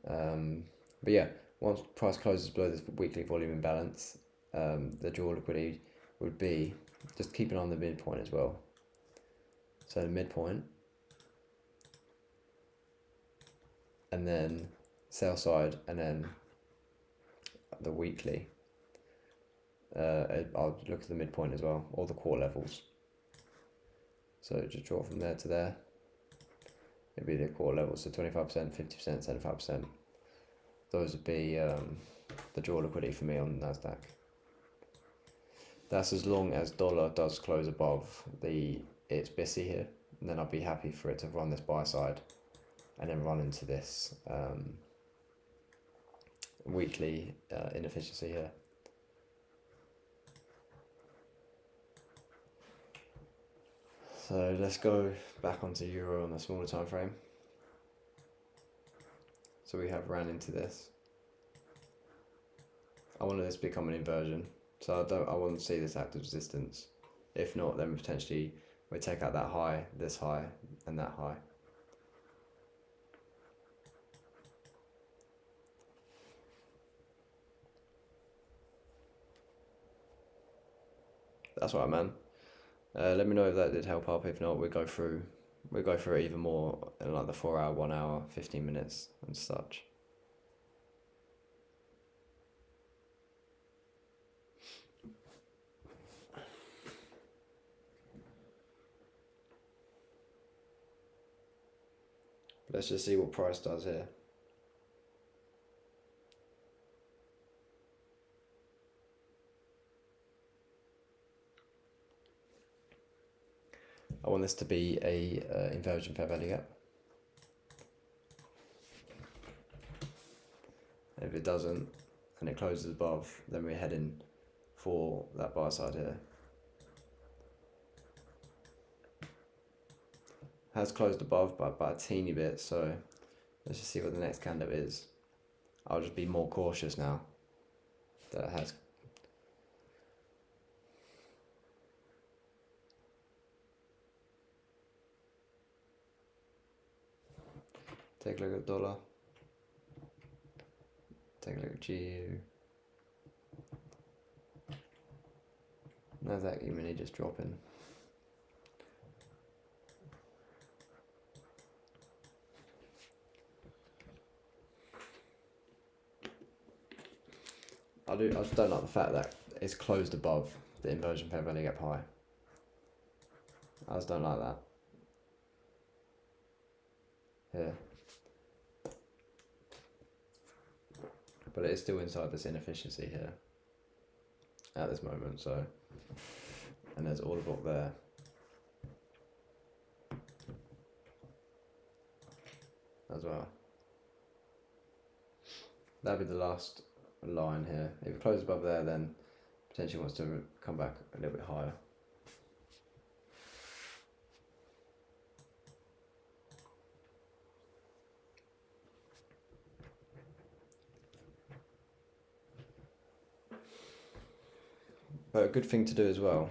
But yeah, once price closes below this weekly volume imbalance, the draw liquidity would be just keeping on the midpoint as well. So the midpoint, and then sell side, and then the weekly. I'll look at the midpoint as well, or the core levels. So just draw from there to there. It'd be the core levels, so 25%, 50%, 75%. Those would be the draw liquidity for me on Nasdaq. That's as long as dollar does close above its BISI here, and then I'll be happy for it to run this buy side, and then run into this weekly inefficiency here. So let's go back onto euro on the smaller time frame. So we have ran into this. I wanted this to become an inversion, so I want to see this act of resistance. If not, then potentially we take out that high, this high, and that high. That's right, man. Let me know if that did help up. If not, we go through it even more in like the 4 hour, 1 hour, 15 minutes and such. Let's just see what price does here. I want this to be a inversion fair value gap. If it doesn't, and it closes above, then we're heading for that buy side here. Has closed above by a teeny bit, so let's just see what the next candle is. I'll just be more cautious now that it has. Take a look at the dollar. Take a look at GU. Nasdaq E-mini just dropping. I just don't like the fact that it's closed above the inversion fair value gap high. I just don't like that. Here. But it is still inside this inefficiency here at this moment, so, and there's order block there. As well. That'd be the last line here. If it closes above there, then potentially wants to come back a little bit higher. But a good thing to do as well,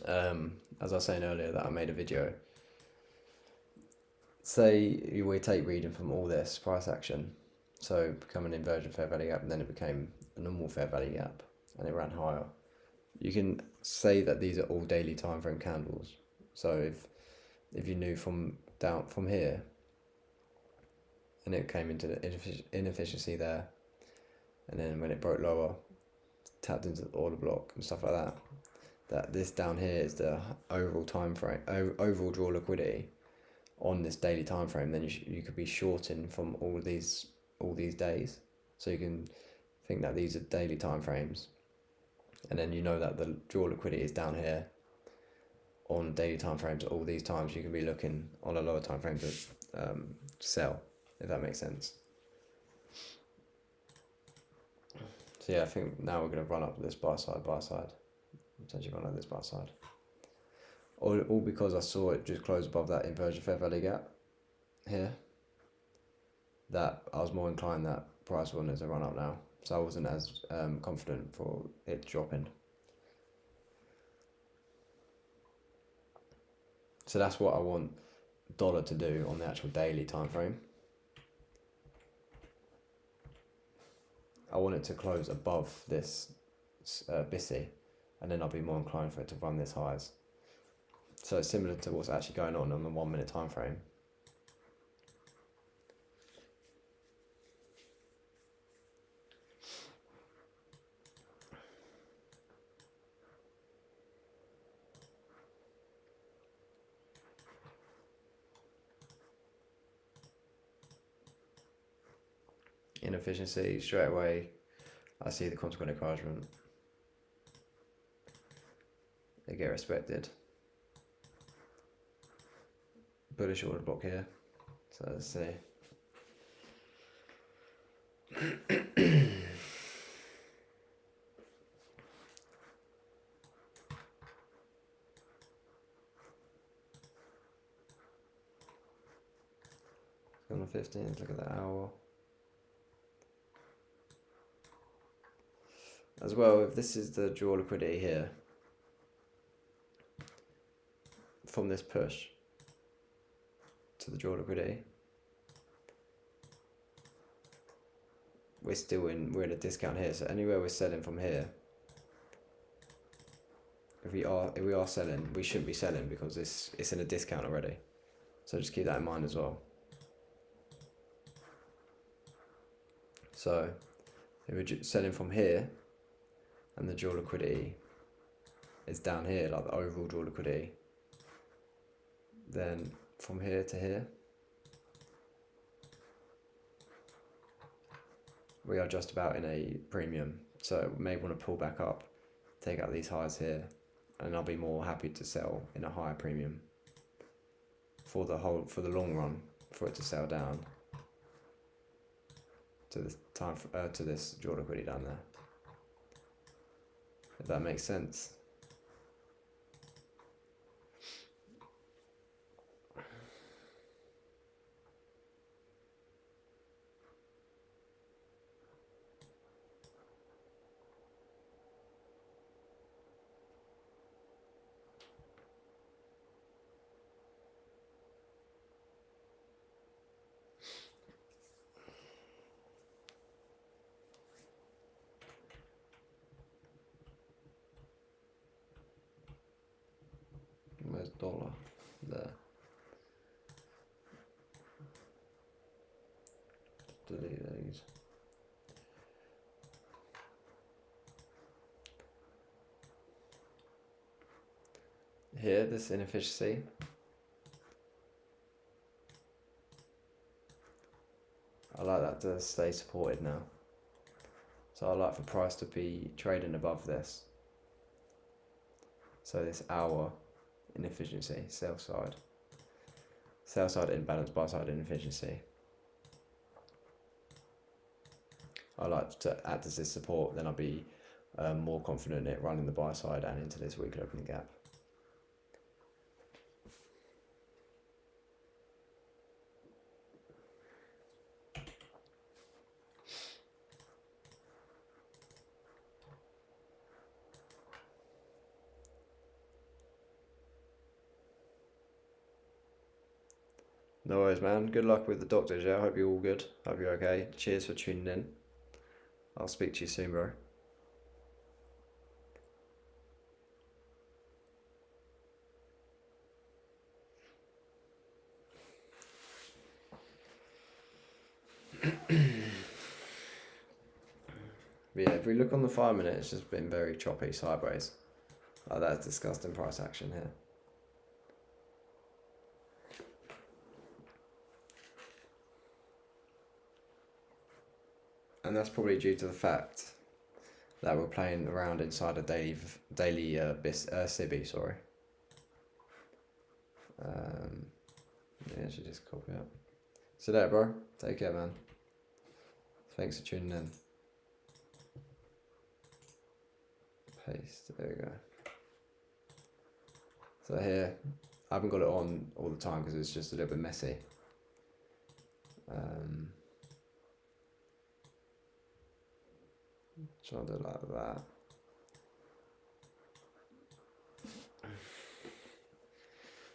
as I was saying earlier that I made a video, say we take reading from all this price action, so become an inversion fair value gap, and then it became a normal fair value gap, and it ran higher. You can say that these are all daily time frame candles. So if you knew from here, and it came into the inefficiency there, and then when it broke lower, tapped into the order block and stuff like that, that this down here is the overall time frame, overall draw liquidity on this daily time frame, then you could be shorting from all these days. So you can think that these are daily time frames, and then you know that the draw liquidity is down here on daily time frames. All these times you can be looking on a lower time frame to sell, if that makes sense. So yeah, I think now we're going to run up this buy side, potentially run up this buy side. All because I saw it just close above that inversion fair value gap here, that I was more inclined that price wanted to run up now. So I wasn't as confident for it dropping. So that's what I want dollar to do on the actual daily time frame. I want it to close above this BISI, and then I'll be more inclined for it to run this highs. So it's similar to what's actually going on the 1 minute time frame. Inefficiency, straight away I see the consequent encouragement. They get respected. Bullish order block here. So let's see. the 15th, look at the hour. As well, if this is the draw liquidity here, from this push to the draw liquidity, we're in a discount here. So anywhere we're selling from here, if we are selling, we shouldn't be selling because it's in a discount already. So just keep that in mind as well. So if we're selling from here and the draw liquidity is down here, like the overall draw liquidity, then from here to here, we are just about in a premium. So we may want to pull back up, take out these highs here, and I'll be more happy to sell in a higher premium for the long run, for it to sell down to this to this draw liquidity down there. If that makes sense. Where's dollar? There. Delete these. Here, this inefficiency. I like that to stay supported now. So I like for price to be trading above this. So this hour inefficiency, sell side imbalance, buy side inefficiency. I like to act as this support, then I'll be more confident in it running the buy side and into this weekly opening gap. No worries, man. Good luck with the doctors, yeah? I hope you're all good. Hope you're okay. Cheers for tuning in. I'll speak to you soon, bro. But yeah, if we look on the 5 minute, it's just been very choppy sideways. Like that's disgusting price action here. And that's probably due to the fact that we're playing around inside a daily Sibby, sorry. Yeah, I should just copy it. So there, bro. Take care, man. Thanks for tuning in. Paste. There we go. So here, I haven't got it on all the time because it's just a little bit messy. Try to do it like that.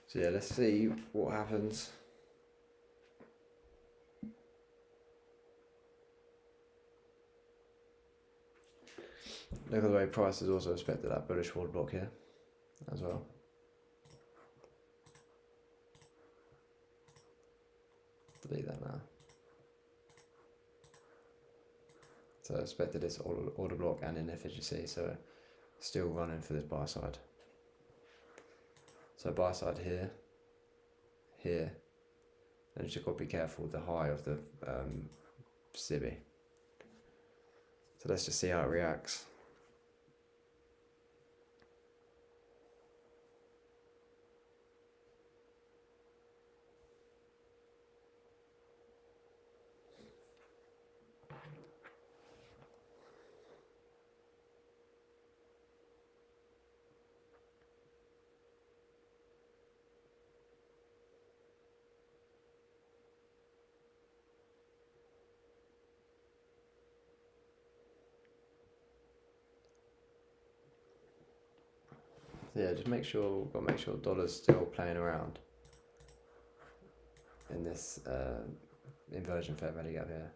So yeah, let's see what happens. Look at the way price has also respected that bullish forward block here as well. Delete that now. So I expected this order block and inefficiency, so still running for this buy side. So buy side here, here, and you just got to be careful with the high of the Sibby. So let's just see how it reacts. Yeah, just gotta make sure the dollar's still playing around in this inversion fair value gap here.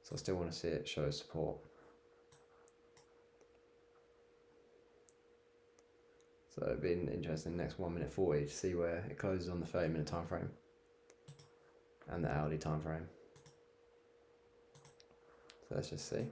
So I still want to see it show support. So it'd be interesting next 1 minute 40 to see where it closes on the 30-minute time frame and the hourly time frame. So let's just see.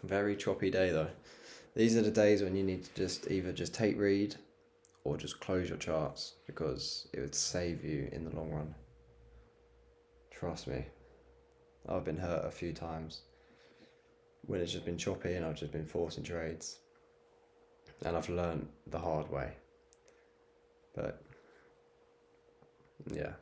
Very choppy day though. These are the days when you need to either take read or just close your charts, because it would save you in the long run. Trust me. I've been hurt a few times when it's just been choppy and I've just been forcing trades, and I've learned the hard way. But yeah.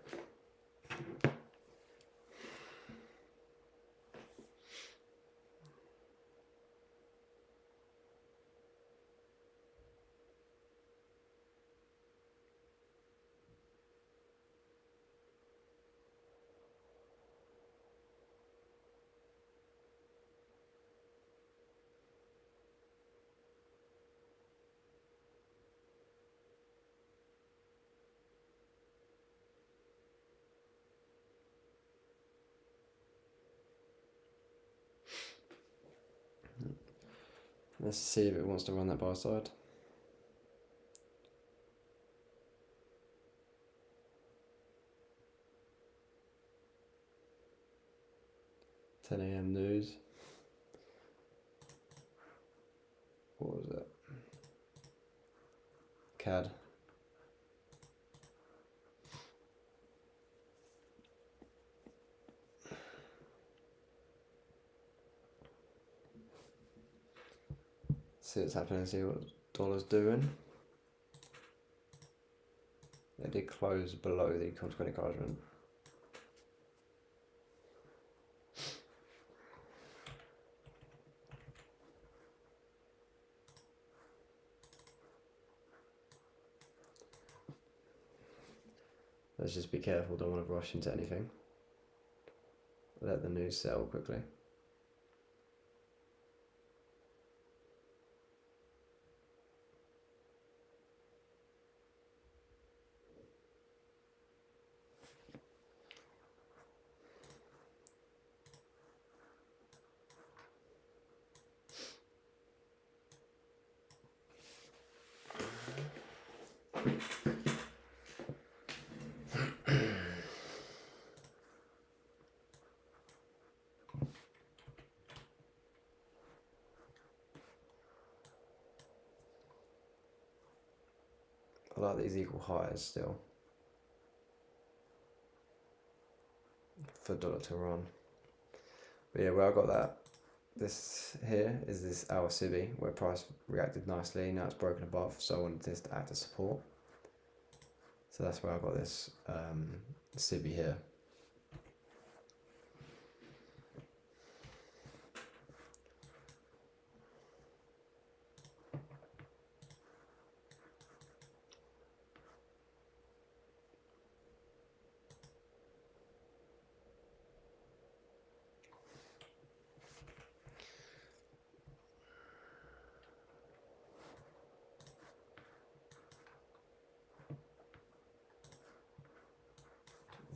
Let's see if it wants to run that buy side. $10 AM news. What was it? CAD. See what's happening, see what dollar's doing. It did close below the consequent encouragement. Let's just be careful, don't want to rush into anything. Let the news settle quickly. I like these equal highs still for dollar to run. But yeah, where I got that, this here is this hour CIBI where price reacted nicely. Now it's broken above, so I wanted this to act as support. So that's where I got this CIBI here.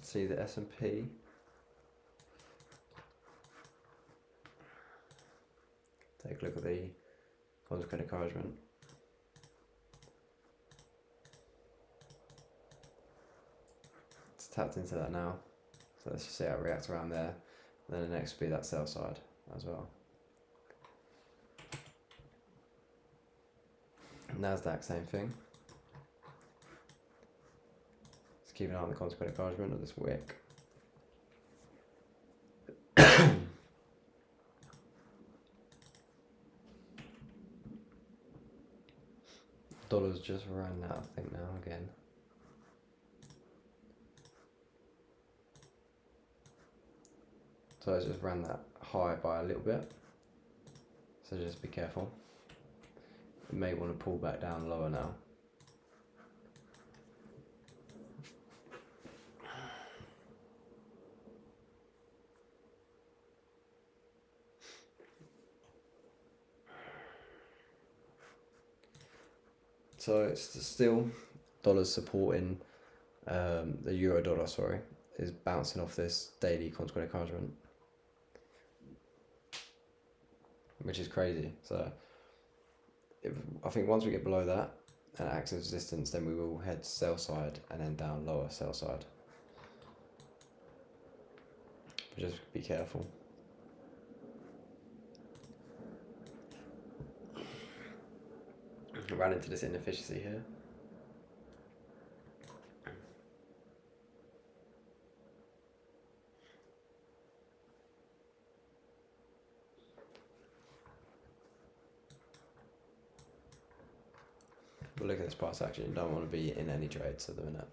See the S&P. Take a look at the consequent encouragement. It's tapped into that now. So let's just see how it reacts around there. And then the next will be that sell side as well. NASDAQ, same thing. Keep an eye on the consequent encouragement of this wick. Dollar's just run out, I think, now again. So I just ran that high by a little bit. So just be careful. You may want to pull back down lower now. So it's still dollars supporting the euro dollar, sorry, is bouncing off this daily consequent encouragement, which is crazy. So I think once we get below that and acts as resistance, then we will head sell side and then down lower sell side. But just be careful. I ran into this inefficiency here. But look at this price action. You don't want to be in any trades at the minute.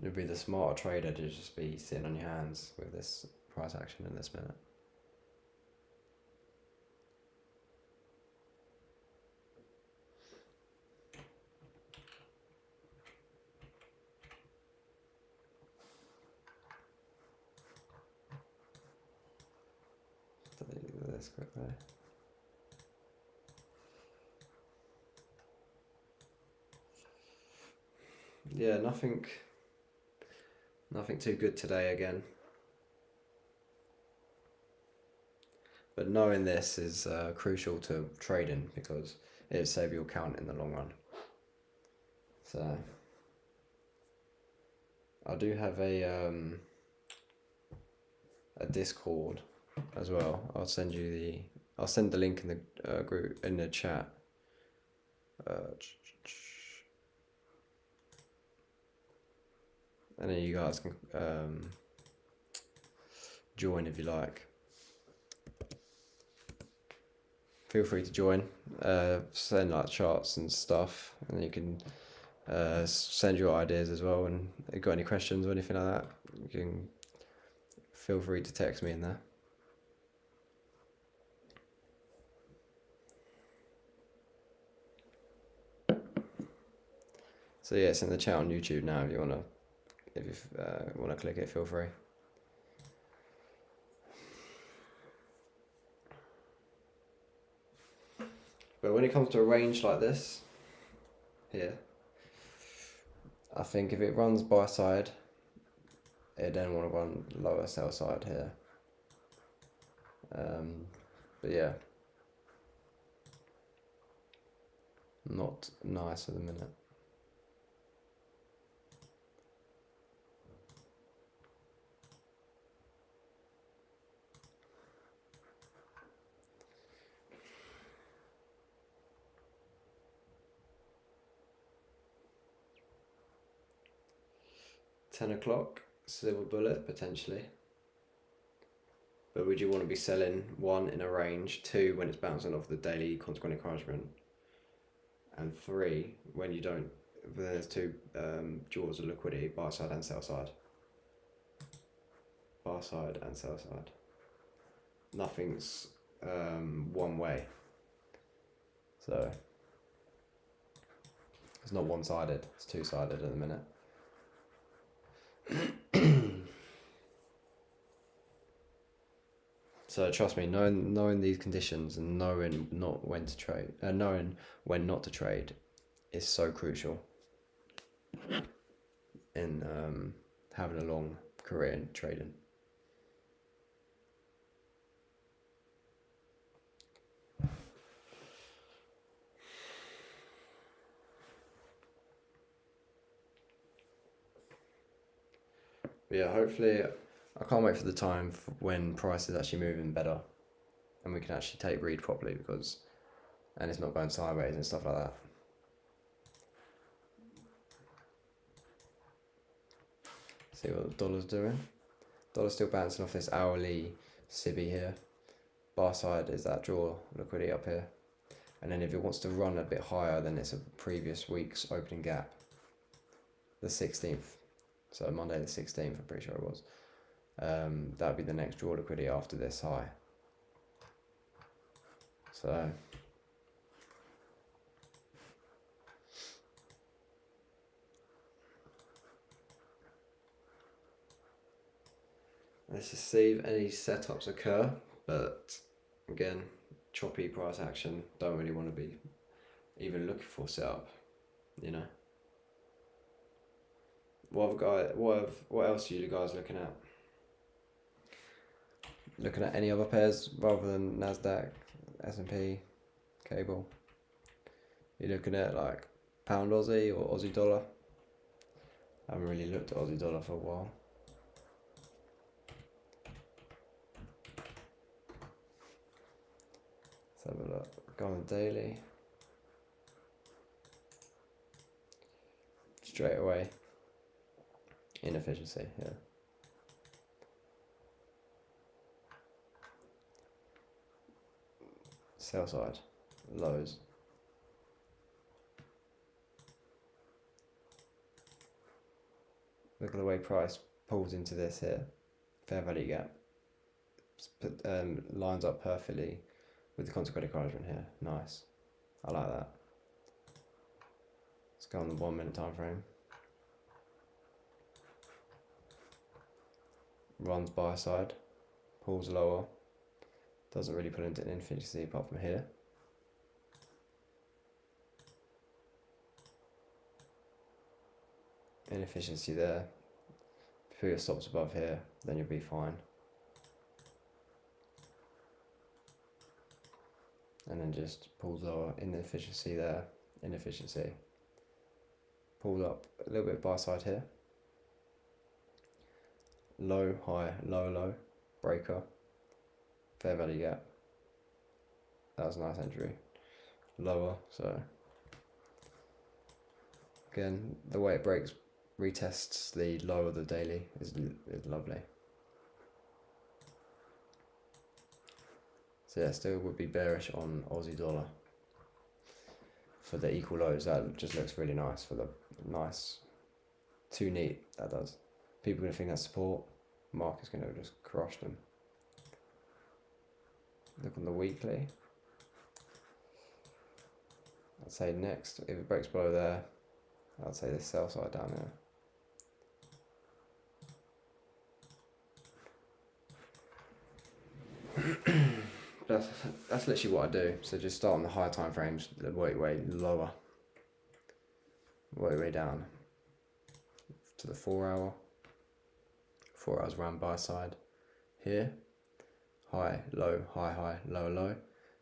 It'd be the smarter trader to just be sitting on your hands with this price action in this minute. Do this quickly. Yeah, nothing too good today again. But knowing this is crucial to trading because it'll save your account in the long run. So I do have a Discord as well. I'll send the link in the group in the chat. And then you guys can join if you like. Feel free to join. Send like charts and stuff, and you can send your ideas as well. And if you've got any questions or anything like that, you can feel free to text me in there. So yeah, it's in the chat on YouTube now. If you wanna click it, feel free. But when it comes to a range like this, here, I think if it runs buy side, it then want to run lower sell side here. But yeah, not nice at the minute. $10 silver bullet potentially. But would you want to be selling 1 in a range, 2 when it's bouncing off the daily consequent encouragement, and 3 when you don't? There's 2 jaws of liquidity, buy side and sell side. Buy side and sell side. Nothing's one way. So it's not one-sided. It's two-sided at the minute. So trust me, knowing these conditions and knowing when not to trade is so crucial in having a long career in trading. But yeah, hopefully, I can't wait for the time when price is actually moving better and we can actually take read properly and it's not going sideways and stuff like that. See what the dollar's doing. Dollar's still bouncing off this hourly SIBI here. Bar side is that draw liquidity up here. And then if it wants to run a bit higher, then it's a previous week's opening gap. The 16th. So Monday the 16th, I'm pretty sure it was. That would be the next draw liquidity after this high. So let's just see if any setups occur, but again, choppy price action, don't really want to be even looking for setup, you know. What else are you guys looking at? Looking at any other pairs rather than Nasdaq, S&P, cable? You're looking at like pound Aussie or Aussie dollar? I haven't really looked at Aussie dollar for a while. Let's have a look. Go on the daily. Straight away. Inefficiency, yeah. Sell side, lows. Look at the way price pulls into this here. Fair value gap. Lines up perfectly with the consequent encouragement here. Nice. I like that. Let's go on the 1 minute time frame. Runs buy side, pulls lower, doesn't really put into an inefficiency apart from here. Inefficiency there. Put your stops above here, then you'll be fine. And then just pulls lower, inefficiency there, inefficiency. Pulls up a little bit buy side here. Low, high, low, low, breaker, fair value gap. That was a nice entry. Lower, so again, the way it breaks, retests the low of the daily is lovely. So yeah, still would be bearish on Aussie dollar for the equal lows. That just looks really nice for the nice, too neat, that does. People are going to think that's support. Market's going to just crush them. Look on the weekly. I'd say next, if it breaks below there, I'd say this sell side down there. That's literally what I do. So just start on the higher time frames, way lower. Way down to the 4 hour. 4 hours round buy side here, high, low, high, low, low.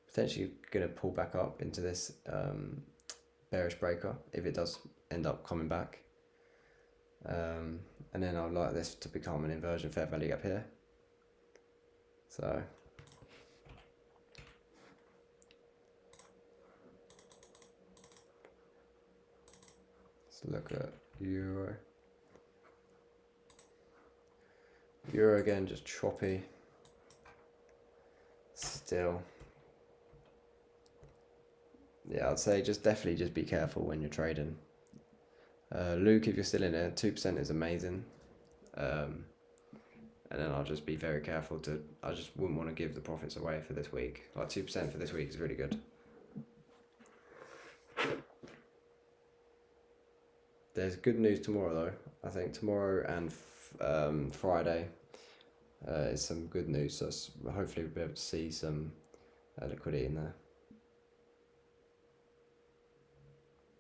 Potentially going to pull back up into this bearish breaker if it does end up coming back. And then I'd like this to become an inversion fair value gap here. So let's look at euro. Euro again, just choppy. Still. Yeah, I'd say definitely just be careful when you're trading. Luke, if you're still in it, 2% is amazing. And then I'll just be very careful I just wouldn't want to give the profits away for this week. Like 2% for this week is really good. There's good news tomorrow though. I think tomorrow and Friday is some good news. So hopefully we'll be able to see some liquidity in there.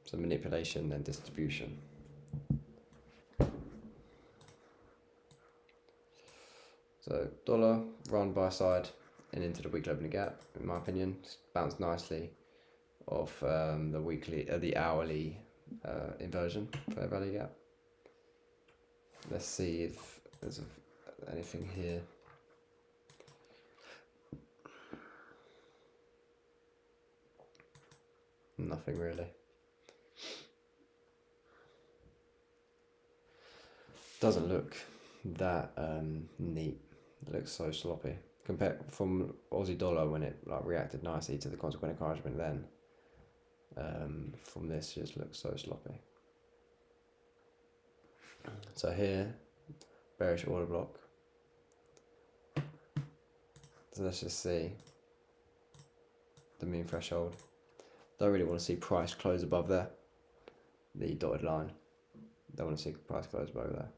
Some manipulation and distribution. So dollar run buy side and into the weekly opening gap. In my opinion, just bounced nicely off the hourly inversion fair value gap. Let's see if there's anything here. Nothing really. Doesn't look that neat. It looks so sloppy. Compared from Aussie dollar when it like reacted nicely to the consequent encouragement then. From this, it just looks so sloppy. So here, bearish order block. So let's just see the mean threshold. Don't really want to see price close above there, the dotted line. Don't want to see price close above there.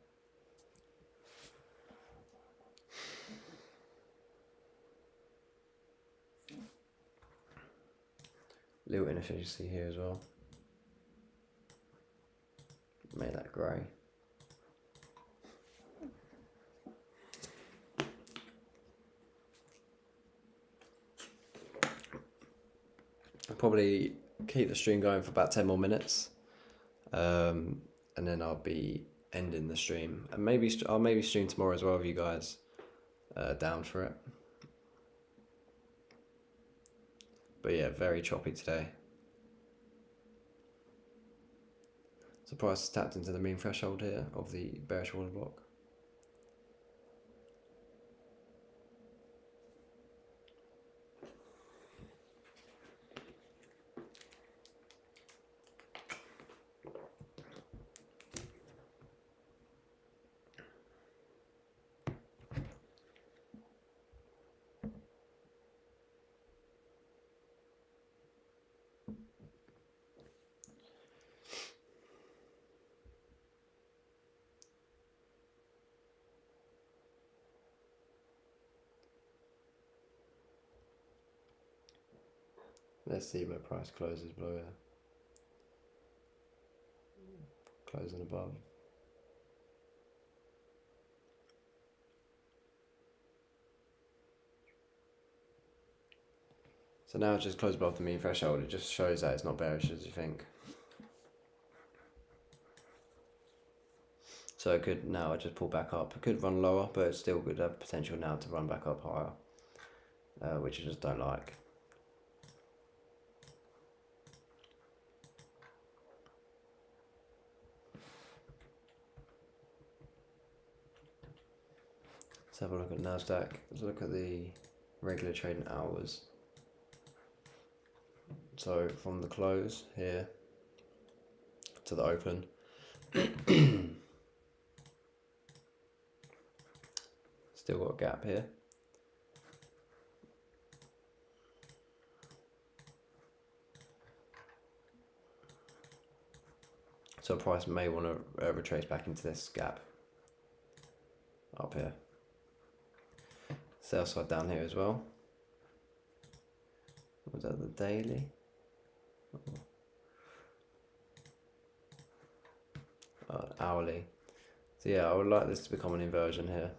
Little inefficiency here as well. Make that grey. I'll probably keep the stream going for about 10 more minutes, and then I'll be ending the stream. And I'll maybe stream tomorrow as well with you guys, down for it. But yeah, very choppy today. So price has tapped into the mean threshold here of the bearish order block. Let's see where price closes below here. Closing above. So now it's just closed above the mean threshold. It just shows that it's not bearish as you think. So it could now just pull back up. It could run lower, but it's still could have potential now to run back up higher, which I just don't like. Let's have a look at NASDAQ. Let's look at the regular trading hours. So from the close here to the open, still got a gap here. So price may want to retrace back into this gap up here. Sell side down here as well. Was that the daily? Hourly. So yeah, I would like this to become an inversion here.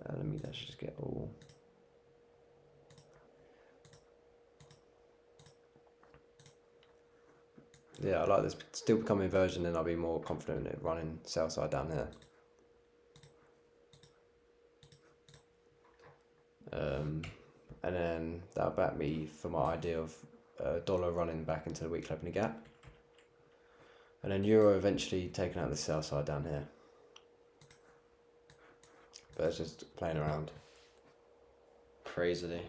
Let me just get all. Yeah, I like this to still become inversion, then I'll be more confident in running sell side down here. And then that'll back me for my idea of dollar running back into the weekly opening gap. And then euro eventually taking out the sell side down here. But it's just playing around crazily.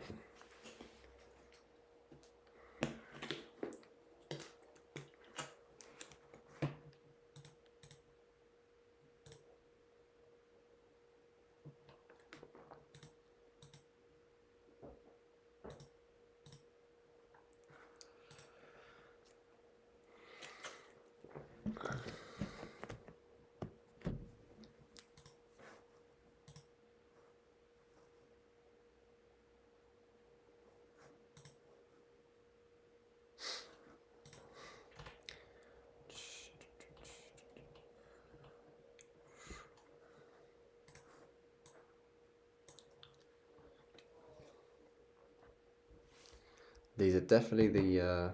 These are definitely the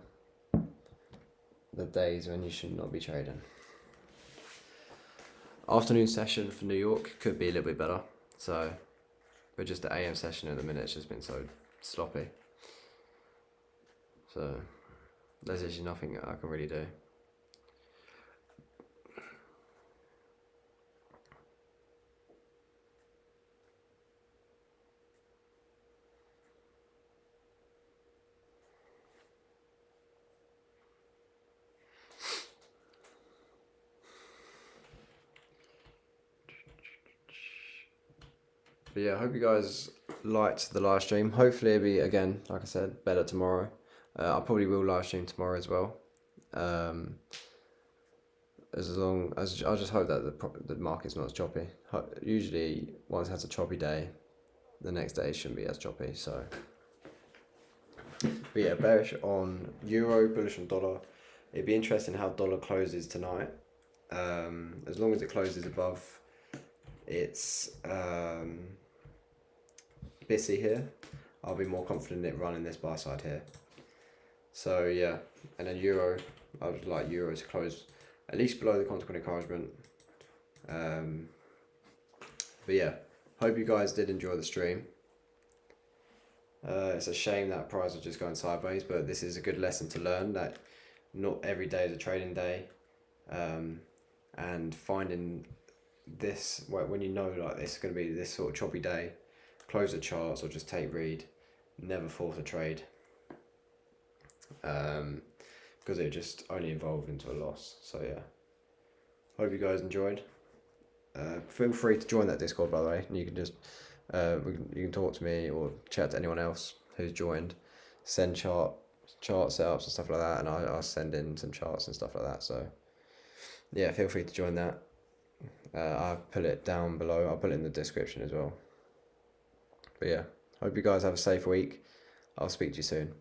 days when you should not be trading. Afternoon session for New York could be a little bit better. So, but just the AM session at the minute has just been so sloppy. So, there's actually nothing I can really do. But yeah, I hope you guys liked the live stream. Hopefully it'll be, again, like I said, better tomorrow. I probably will live stream tomorrow as well. As long as I just hope that the market's not as choppy. Usually, once it has a choppy day, the next day shouldn't be as choppy. So, but yeah, bearish on euro, bullish on dollar. It'd be interesting how dollar closes tonight. As long as it closes above its BISI here, I'll be more confident in it running this buy side here. So yeah, and then euro, I would like euro to close at least below the consequent encouragement. But yeah, hope you guys did enjoy the stream. It's a shame that price was just going sideways, but this is a good lesson to learn that not every day is a trading day. And finding this, when you know like this is going to be this sort of choppy day, close the charts or just take read, never force a trade, because it just only evolved into a loss. So yeah, hope you guys enjoyed. Feel free to join that Discord, by the way, and you can just you can talk to me or chat to anyone else who's joined, send chart setups and stuff like that, and I'll send in some charts and stuff like that. So yeah, feel free to join that. I'll put it down below. I'll put it in the description as well. But yeah, hope you guys have a safe week. I'll speak to you soon.